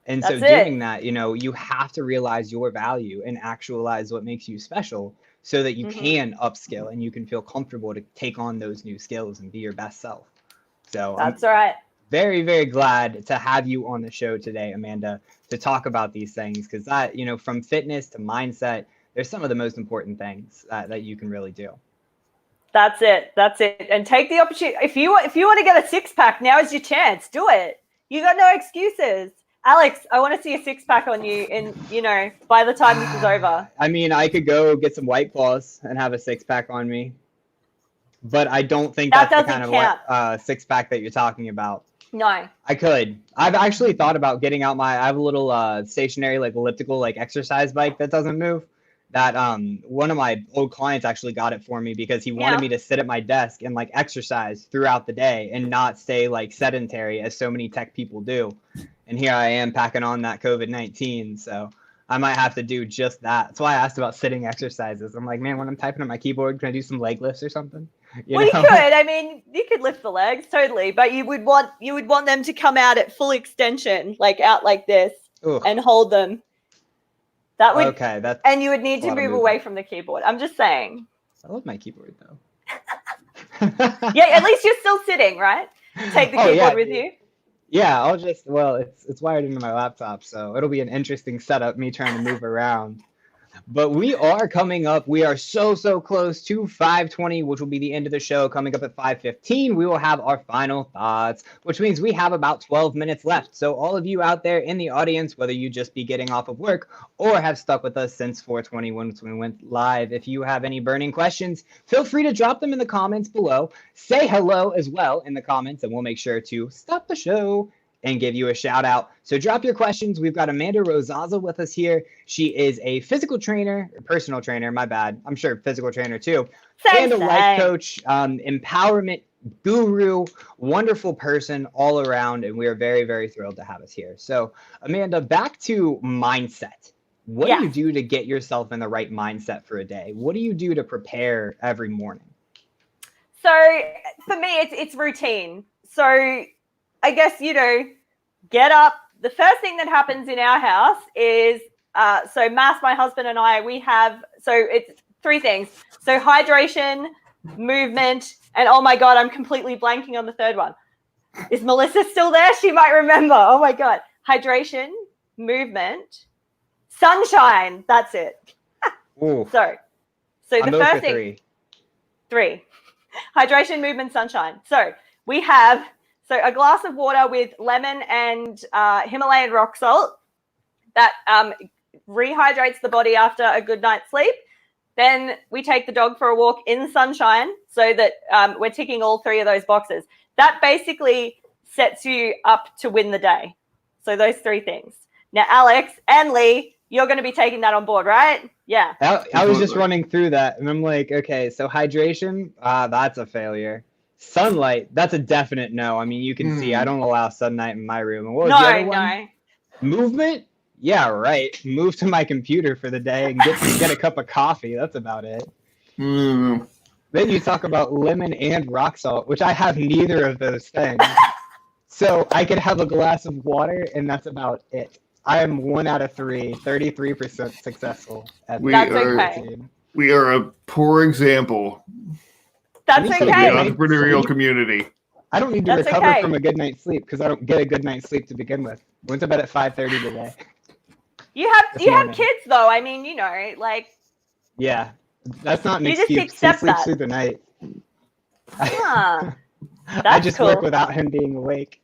And so doing that, you have to realize your value and actualize what makes you special, so that you can upskill and you can feel comfortable to take on those new skills and be your best self. So that's right. Very, very glad to have you on the show today, Amanda, to talk about these things, because that, from fitness to mindset, there's some of the most important things that you can really do. That's it. And take the opportunity. If you want to get a 6-pack, now is your chance. Do it. You got no excuses. Alex, I want to see a 6-pack on you by the time this is over. I mean, I could go get some White Claws and have a 6-pack on me, but I don't think that's the kind of 6-pack that you're talking about. No. I could. I've actually thought about getting out I have a little stationary, elliptical, exercise bike that doesn't move. That one of my old clients actually got it for me because he wanted me to sit at my desk and exercise throughout the day and not stay sedentary as so many tech people do. And here I am packing on that COVID-19. So I might have to do just that. That's why I asked about sitting exercises. I'm like, man, when I'm typing on my keyboard, can I do some leg lifts or something? You could. I mean, you could lift the legs, totally. But you would want them to come out at full extension, out like this, and hold them. That would okay. And you would need to move away from the keyboard. I'm just saying. I love my keyboard though. Yeah, at least you're still sitting, right? Take the keyboard with you. Yeah, I'll just, it's wired into my laptop, so it'll be an interesting setup, me trying to move around. But we are coming up. We are so close to 5:20, which will be the end of the show. Coming up at 5:15, we will have our final thoughts, which means we have about 12 minutes left. So all of you out there in the audience, whether you just be getting off of work or have stuck with us since 4:20 when we went live, if you have any burning questions, feel free to drop them in the comments below. Say hello as well in the comments, and we'll make sure to stop the show and give you a shout out. So drop your questions. We've got Amanda Rosazza with us here. She is a physical trainer, personal trainer, my bad. I'm sure physical trainer too. And a life coach, empowerment guru, wonderful person all around. And we are very, very thrilled to have us here. So Amanda, back to mindset. What do you do to get yourself in the right mindset for a day? What do you do to prepare every morning? So for me, it's routine. So I guess, get up. The first thing that happens in our house is, so Mass, my husband and I, it's 3 things. So hydration, movement, and oh my God, I'm completely blanking on the third one. Is Melissa still there? She might remember. Oh my God. Hydration, movement, sunshine. That's it. Ooh. So the first thing. 3. Hydration, movement, sunshine. So we have a glass of water with lemon and Himalayan rock salt that rehydrates the body after a good night's sleep. Then we take the dog for a walk in the sunshine so that we're ticking all 3 of those boxes. That basically sets you up to win the day. So those 3 things. Now, Alex and Lee, you're going to be taking that on board, right? Yeah. I was just running through that, and I'm like, okay, so hydration, that's a failure. Sunlight, that's a definite no. I mean, you can see I don't allow sunlight in my room. And what was No, the other one? no. Movement? Yeah, right. Move to my computer for the day and get a cup of coffee. That's about it. Mm. Then you talk about lemon and rock salt, which I have neither of those things. So I could have a glass of water, and that's about it. I am 1 out of 3, 33% successful. At That's okay. We are a poor example That's At of the okay. entrepreneurial community. I don't need to That's recover okay. from a good night's sleep because I don't get a good night's sleep to begin with. Went to bed at 5:30 today. You have morning. kids though. I mean, you know, like Yeah, that's not an You just excuse. He accept sleeps that. through the night. huh. I That's just cool. work without him being awake.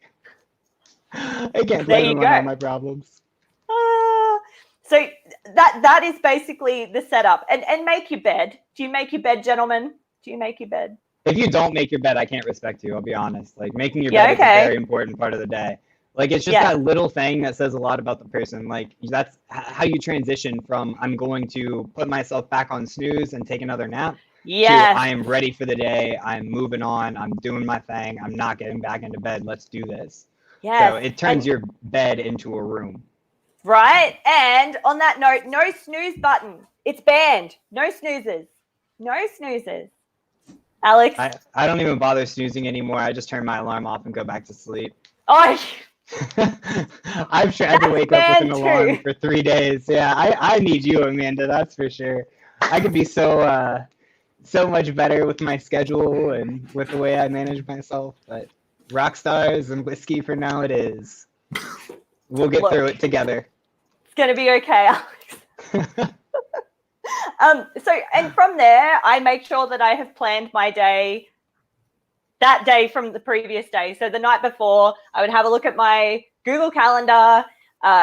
I can't There blame you him go. on all my problems. So that is basically the setup. And make your bed. Do you make your bed, gentlemen? Do you make your bed? If you don't make your bed, I can't respect you. I'll be honest. Like making your Yeah, bed okay. is a very important part of the day. Like it's just Yeah. that little thing that says a lot about the person. Like that's how you transition from I'm going to put myself back on snooze and take another nap Yes. to I am ready for the day. I'm moving on. I'm doing my thing. I'm not getting back into bed. Let's do this. Yes. So it turns your bed into a room. Right. And on that note, no snooze button. It's banned. No snoozes. No snoozes. Alex. I don't even bother snoozing anymore. I just turn my alarm off and go back to sleep. Oh, I've tried to wake up with an too. alarm for 3 days. Yeah, I need you, Amanda. That's for sure. I could be so much better with my schedule and with the way I manage myself. But rock stars and whiskey for now it is. We'll get through it together. It's gonna be okay, Alex. So, and from there, I make sure that I have planned my day that day from the previous day. So the night before, I would have a look at my Google Calendar,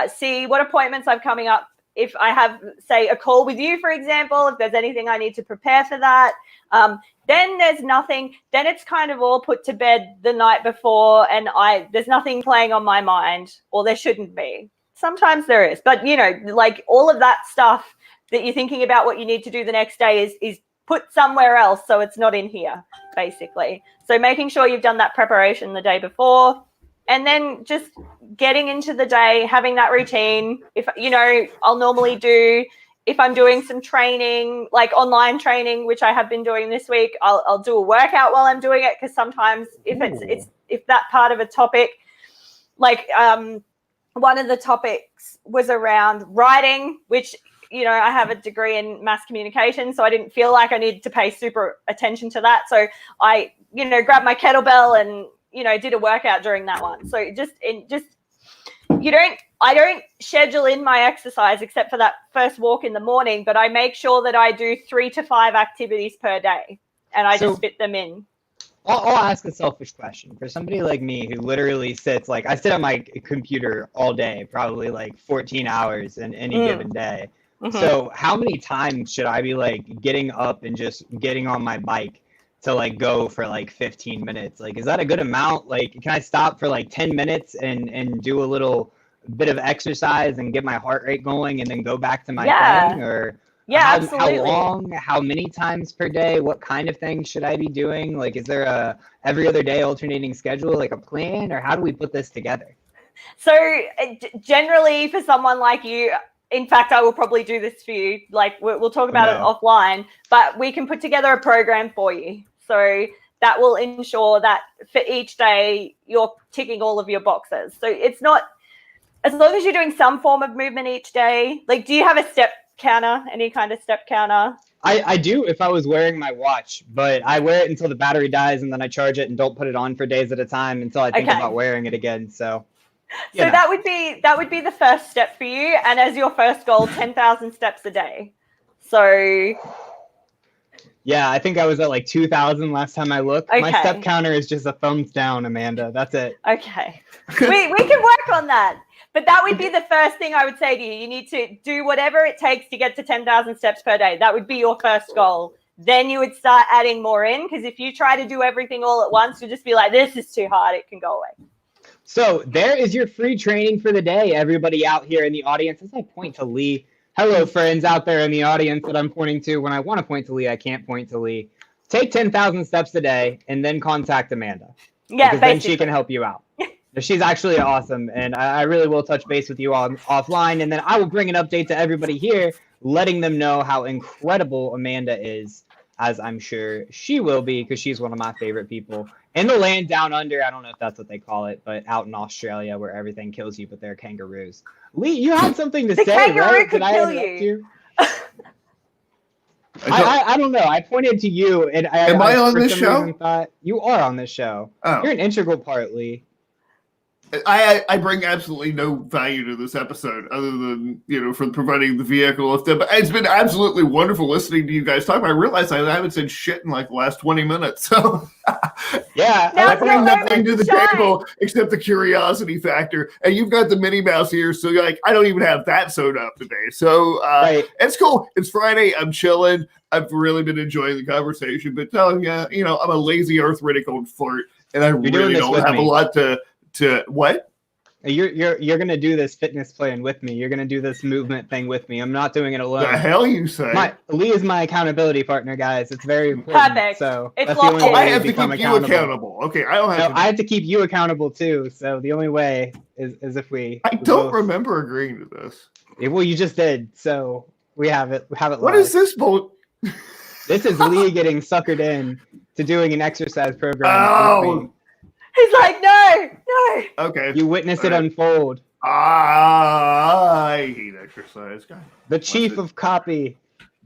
see what appointments I'm coming up. If I have, say, a call with you, for example, if there's anything I need to prepare for that, then there's nothing. Then it's kind of all put to bed the night before, and there's nothing playing on my mind, or there shouldn't be. Sometimes there is, but you know, like all of that stuff that you're thinking about what you need to do the next day is put somewhere else, so it's not in here, basically. So making sure you've done that preparation the day before, and then just getting into the day, having that routine. If you know, I'll normally do, if I'm doing some training, like online training, which I have been doing this week, I'll do a workout while I'm doing it, because sometimes if that part of a topic, like one of the topics was around writing, which, you know, I have a degree in mass communication, so I didn't feel like I needed to pay super attention to that. So I, you know, grabbed my kettlebell and, you know, did a workout during that one. So I don't schedule in my exercise except for that first walk in the morning, but I make sure that I do 3 to 5 activities per day, and I just fit them in. I'll ask a selfish question. For somebody like me who literally sits, like I sit on my computer all day, probably like 14 hours in any given day. Mm-hmm. So how many times should I be like getting up and just getting on my bike to like go for like 15 minutes? Like, is that a good amount? Like, can I stop for like 10 minutes and do a little bit of exercise and get my heart rate going and then go back to my thing? Or absolutely. How long, how many times per day, what kind of things should I be doing? Like, is there a every other day alternating schedule, like a plan, or how do we put this together? So generally for someone like you, in fact, I will probably do this for you. Like we'll talk about it offline, but we can put together a program for you. So that will ensure that for each day you're ticking all of your boxes. So it's not, as long as you're doing some form of movement each day. Like, do you have a step counter, any kind of step counter? I do if I was wearing my watch, but I wear it until the battery dies and then I charge it and don't put it on for days at a time until I think about wearing it again. So that would be the first step for you, and as your first goal, 10,000 steps a day. So yeah, I think I was at like 2,000 last time I looked. My step counter is just a thumbs down, Amanda. That's it. Okay. we can work on that. But that would be the first thing I would say to you. You need to do whatever it takes to get to 10,000 steps per day. That would be your first goal. Then you would start adding more in, because if you try to do everything all at once, you'll just be like, this is too hard. It can go away. So there is your free training for the day, everybody out here in the audience. As I point to Lee, hello, friends out there in the audience that I'm pointing to. When I want to point to Lee, I can't point to Lee. take 10,000 steps a day and then contact Amanda. Yeah, because then she can help you out. She's actually awesome, and I really will touch base with you all offline, and then I will bring an update to everybody here, letting them know how incredible Amanda is, as I'm sure she will be, because she's one of my favorite people in the land down under. I don't know if that's what they call it, but out in Australia where everything kills you, but they're kangaroos. Lee, you had something to the say, kangaroo right? could Did I kill interrupt you. I don't know. I pointed to you, and Am I on for this some show? reason thought you are on this show. Oh. You're an integral part, Lee. I bring absolutely no value to this episode other than, for providing the vehicle. But it's been absolutely wonderful listening to you guys talk. I realize I haven't said shit in like the last 20 minutes. So yeah, Now I bring nothing to the shine. table except the curiosity factor. And you've got the Minnie Mouse here. So you're like, I don't even have that sewed up today. So right. It's cool. It's Friday. I'm chilling. I've really been enjoying the conversation. But telling you, I'm a lazy arthritic old fart. And I really don't have a lot to what? You're gonna do this fitness plan with me. You're gonna do this movement thing with me. I'm not doing it alone. The hell you say? Lee is my accountability partner, guys. It's very important. Perfect. So It's that's the only way I have to become keep you accountable. Okay, I don't have. I have to keep you accountable too. So the only way is if we. I don't remember agreeing to this. Well, you just did. So we have it. We have it. What live. is this bull? This is Lee getting suckered in to doing an exercise program. Oh. He's like, no. Okay. You witness it unfold. I hate exercise. God. The chief of copy,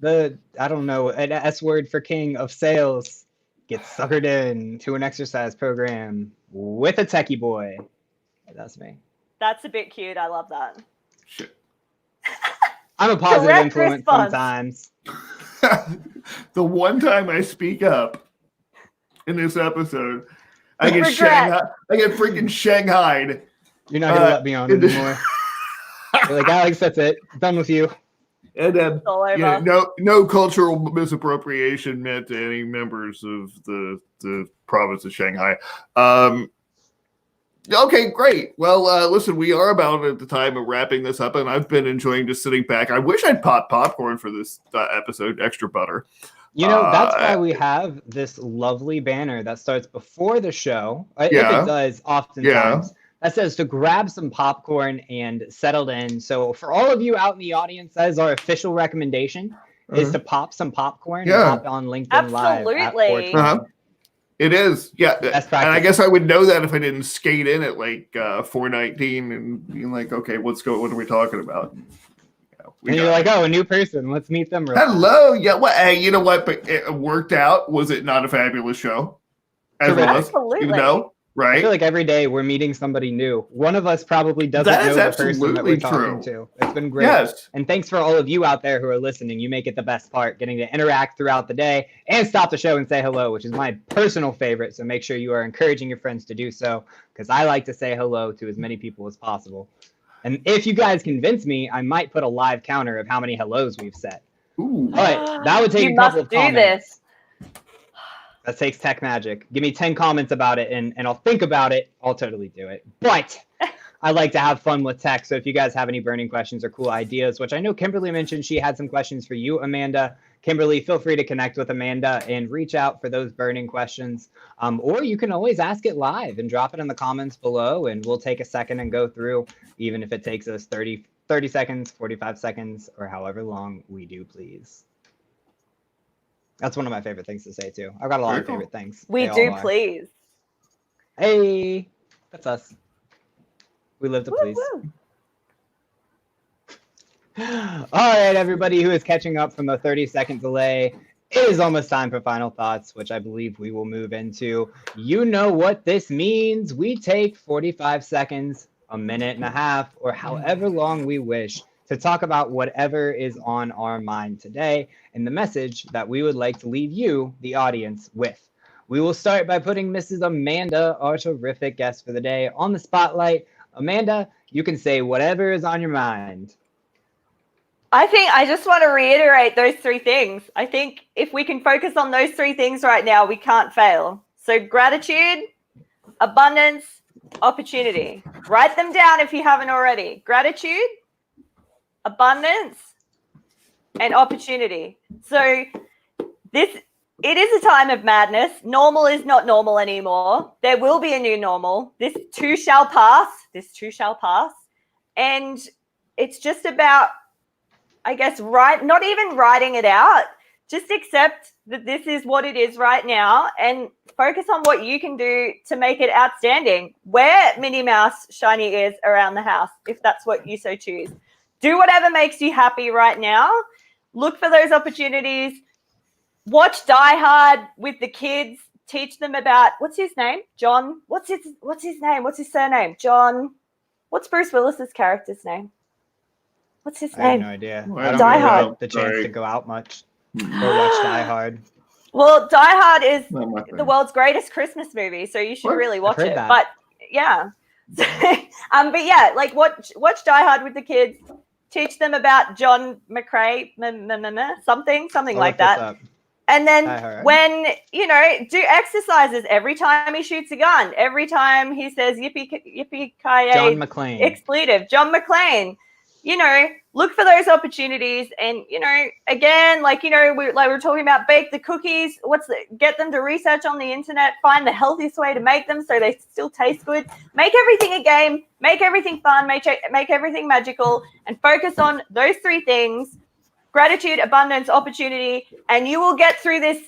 an S word for king of sales, gets suckered in to an exercise program with a techie boy. That's me. That's a bit cute. I love that. Shit. I'm a positive Correct influence response. sometimes. The one time I speak up in this episode, I get freaking shanghaied. You're not gonna let me on anymore. You're like, Alex, that's it. Done with you. And All over. no cultural misappropriation meant to any members of the province of Shanghai. Okay, great. Well, listen, we are about at the time of wrapping this up, and I've been enjoying just sitting back. I wish I'd popped popcorn for this episode, extra butter. That's why we have this lovely banner that starts before the show. If it does, oftentimes. That says to grab some popcorn and settle in. So for all of you out in the audience, that is our official recommendation, is to pop some popcorn and hop on LinkedIn Live. Absolutely. It is. Yeah. Best and I practice. guess I would know that if I didn't skate in at like 4:19 and being like, okay, what are we talking about? And you're like, oh, a new person. Let's meet them. Hello. Yeah. Well, hey, you know what? But it worked out. Was it not a fabulous show? Absolutely. Right. I feel like every day we're meeting somebody new. One of us probably doesn't know the person that we're talking to. It's been great. Yes. And thanks for all of you out there who are listening. You make it the best part, getting to interact throughout the day and stop the show and say hello, which is my personal favorite. So make sure you are encouraging your friends to do so, because I like to say hello to as many people as possible. And if you guys convince me, I might put a live counter of how many hellos we've said. Ooh. All right, that would take a couple of comments. This. That takes tech magic. Give me 10 comments about it, and I'll think about it. I'll totally do it. But I like to have fun with tech. So if you guys have any burning questions or cool ideas, which I know Kimberly mentioned she had some questions for you, Amanda. Kimberly, feel free to connect with Amanda and reach out for those burning questions. Or you can always ask it live and drop it in the comments below, and we'll take a second and go through, even if it takes us 30 seconds, 45 seconds, or however long we do, please. That's one of my favorite things to say, too. I've got a lot of favorite things. We do, please. Hey, that's us. We live to please. Woo. All right, everybody who is catching up from the 30-second delay, it is almost time for final thoughts, which I believe we will move into. You know what this means. We take 45 seconds, a minute and a half, or however long we wish to talk about whatever is on our mind today and the message that we would like to leave you, the audience, with. We will start by putting Mrs. Amanda, our terrific guest for the day, on the spotlight. Amanda, you can say whatever is on your mind. I just want to reiterate those three things. I think if we can focus on those three things right now, we can't fail. So gratitude, abundance, opportunity. Write them down if you haven't already. Gratitude, abundance, and opportunity. So this it is a time of madness. Normal is not normal anymore. There will be a new normal. This too shall pass. And it's just about, I guess, not even writing it out. Just accept that this is what it is right now and focus on what you can do to make it outstanding. Wear Minnie Mouse shiny ears around the house if that's what you so choose. Do whatever makes you happy right now. Look for those opportunities. Watch Die Hard with the kids. Teach them about, what's his name? John. What's his name? What's his surname? John. What's Bruce Willis's character's name? What's his name? I have no idea. I don't Die really Hard. get the chance to go out much or watch Die Hard. Well, Die Hard is the world's greatest Christmas movie, so you should really watch it. That. But yeah, but yeah, like watch Die Hard with the kids. Teach them about John McCrae, something like that. And then when, do exercises every time he shoots a gun, every time he says yippee-ki-yay, John McClane. Expletive, John McClane, look for those opportunities. And, again, we're talking about bake the cookies, get them to research on the internet, find the healthiest way to make them so they still taste good. Make everything a game, make everything fun, make everything magical, and focus on those three things: gratitude, abundance, opportunity, and you will get through this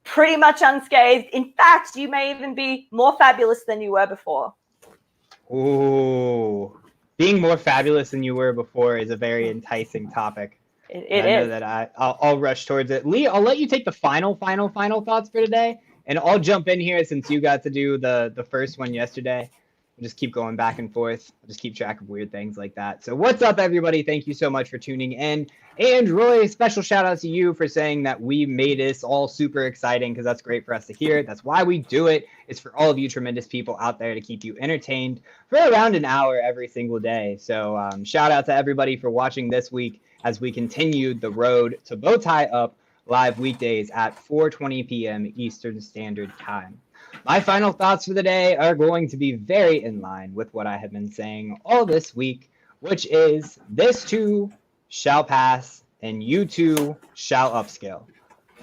pretty much unscathed. In fact, you may even be more fabulous than you were before. Ooh, being more fabulous than you were before is a very enticing topic. It I know is. that I'll rush towards it. Lee, I'll let you take the final thoughts for today, and I'll jump in here since you got to do the first one yesterday. We'll just keep going back and forth. I'll just keep track of weird things like that. So what's up, everybody? Thank you so much for tuning in. And Roy, special shout out to you for saying that we made this all super exciting, because that's great for us to hear. That's why we do it. It's for all of you tremendous people out there to keep you entertained for around an hour every single day. So shout out to everybody for watching this week as we continued the road to Bowtie Up live weekdays at 4:20 p.m. Eastern Standard Time. My final thoughts for the day are going to be very in line with what I have been saying all this week, which is this too shall pass and you too shall upscale.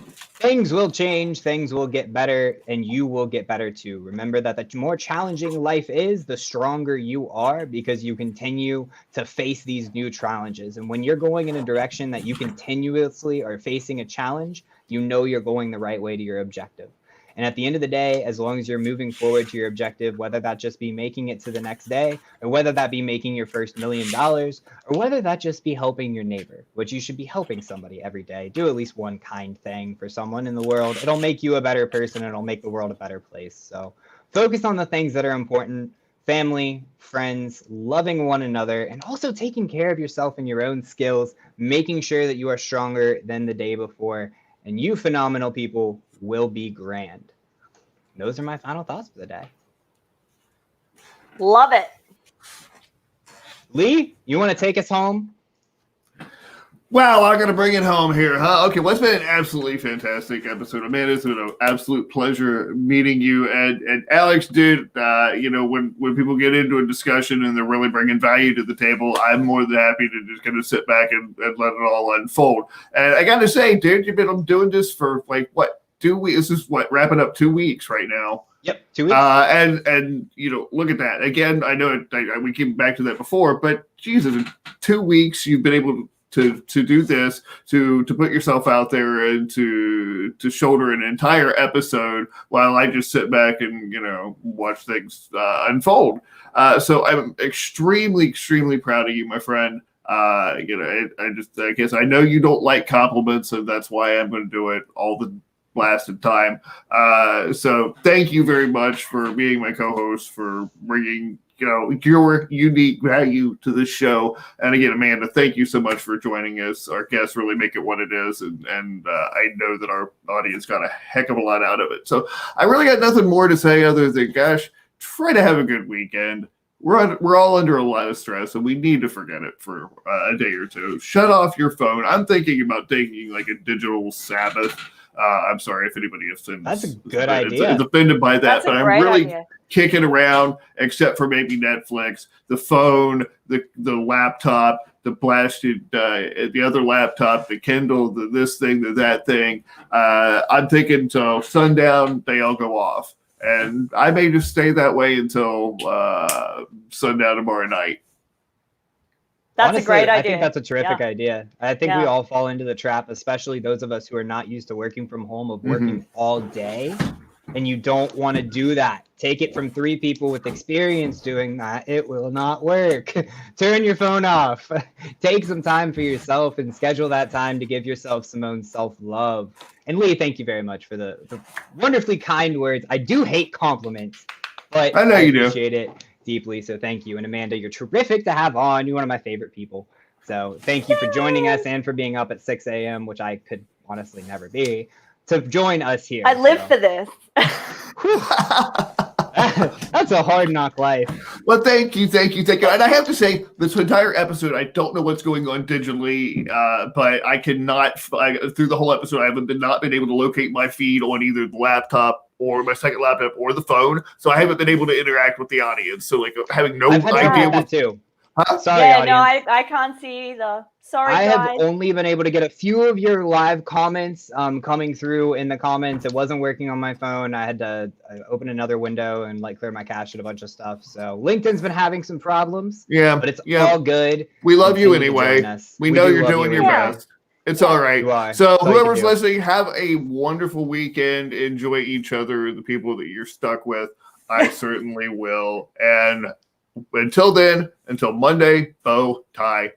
Things will change, things will get better, and you will get better too. Remember that the more challenging life is, the stronger you are, because you continue to face these new challenges. And when you're going in a direction that you continuously are facing a challenge, you know you're going the right way to your objective. And at the end of the day, as long as you're moving forward to your objective, whether that just be making it to the next day, or whether that be making your first $1 million, or whether that just be helping your neighbor, which you should be helping somebody every day. Do at least one kind thing for someone in the world. It'll make you a better person. It'll make the world a better place. So focus on the things that are important: family, friends, loving one another, and also taking care of yourself and your own skills, making sure that you are stronger than the day before. And you phenomenal people will be grand. Those are my final thoughts for the day. Love it. Lee, you want to take us home? Well, I'm going to bring it home here, huh? Okay, well, it's been an absolutely fantastic episode. Man, it's been an absolute pleasure meeting you. And Alex, dude, when people get into a discussion and they're really bringing value to the table, I'm more than happy to just kind of sit back and let it all unfold. And I got to say, dude, you've been doing this for like, what, 2 weeks? This is wrapping up 2 weeks right now. Yep, 2 weeks. And look at that. Again, I know we came back to that before, but Jesus, in 2 weeks, you've been able to do this, to put yourself out there and to shoulder an entire episode while I just sit back and watch things unfold. So I'm extremely, extremely proud of you, my friend. I guess I know you don't like compliments, and that's why I'm going to do it all the blasted time. So thank you very much for being my co-host, for bringing your unique value to this show. And again, Amanda, thank you so much for joining us. Our guests really make it what it is, and I know that our audience got a heck of a lot out of it. So I really got nothing more to say other than, gosh, try to have a good weekend. We're all under a lot of stress, and we need to forget it for a day or two. Shut off your phone. I'm thinking about taking like a digital Sabbath I'm sorry if anybody That's a good idea. is offended by that, That's but a I'm great really idea. kicking around, except for maybe Netflix, the phone, the laptop, the blasted, the other laptop, the Kindle, this thing, that thing. I'm thinking until sundown, they all go off. And I may just stay that way until sundown tomorrow night. That's Honestly, a great idea. I think that's a terrific idea. I think we Yeah. all fall into the trap, especially those of us who are not used to working from home, of working all day. And you don't want to do that. Take it from 3 people with experience doing that. It will not work. Turn your phone off. Take some time for yourself and schedule that time to give yourself some own self-love. And Lee, thank you very much for the wonderfully kind words. I do hate compliments, but I know you do. appreciate it deeply. So thank you. And Amanda, you're terrific to have on. You're one of my favorite people. So thank you for joining us and for being up at 6 a.m., which I could honestly never be, to join us here. I live for this. That's a hard knock life. Well, thank you. And I have to say, this entire episode, I don't know what's going on digitally, but I cannot, through the whole episode, I haven't not been able to locate my feed on either the laptop or my second laptop or the phone, so I haven't been able to interact with the audience. So, like, having no I've had idea that too. Huh? Sorry, yeah, audience. no, I can't see either. Sorry, I guys. have only been able to get a few of your live comments coming through in the comments. It wasn't working on my phone. I had to open another window and like clear my cache and a bunch of stuff. So LinkedIn's been having some problems. Yeah, but it's all good. We love you Continue to anyway. join us. We know you're doing you your anyway. best. It's all right. You are. So That's all you whoever's can do. listening, have a wonderful weekend. Enjoy each other, the people that you're stuck with. I certainly will. And until then, until Monday, bow tie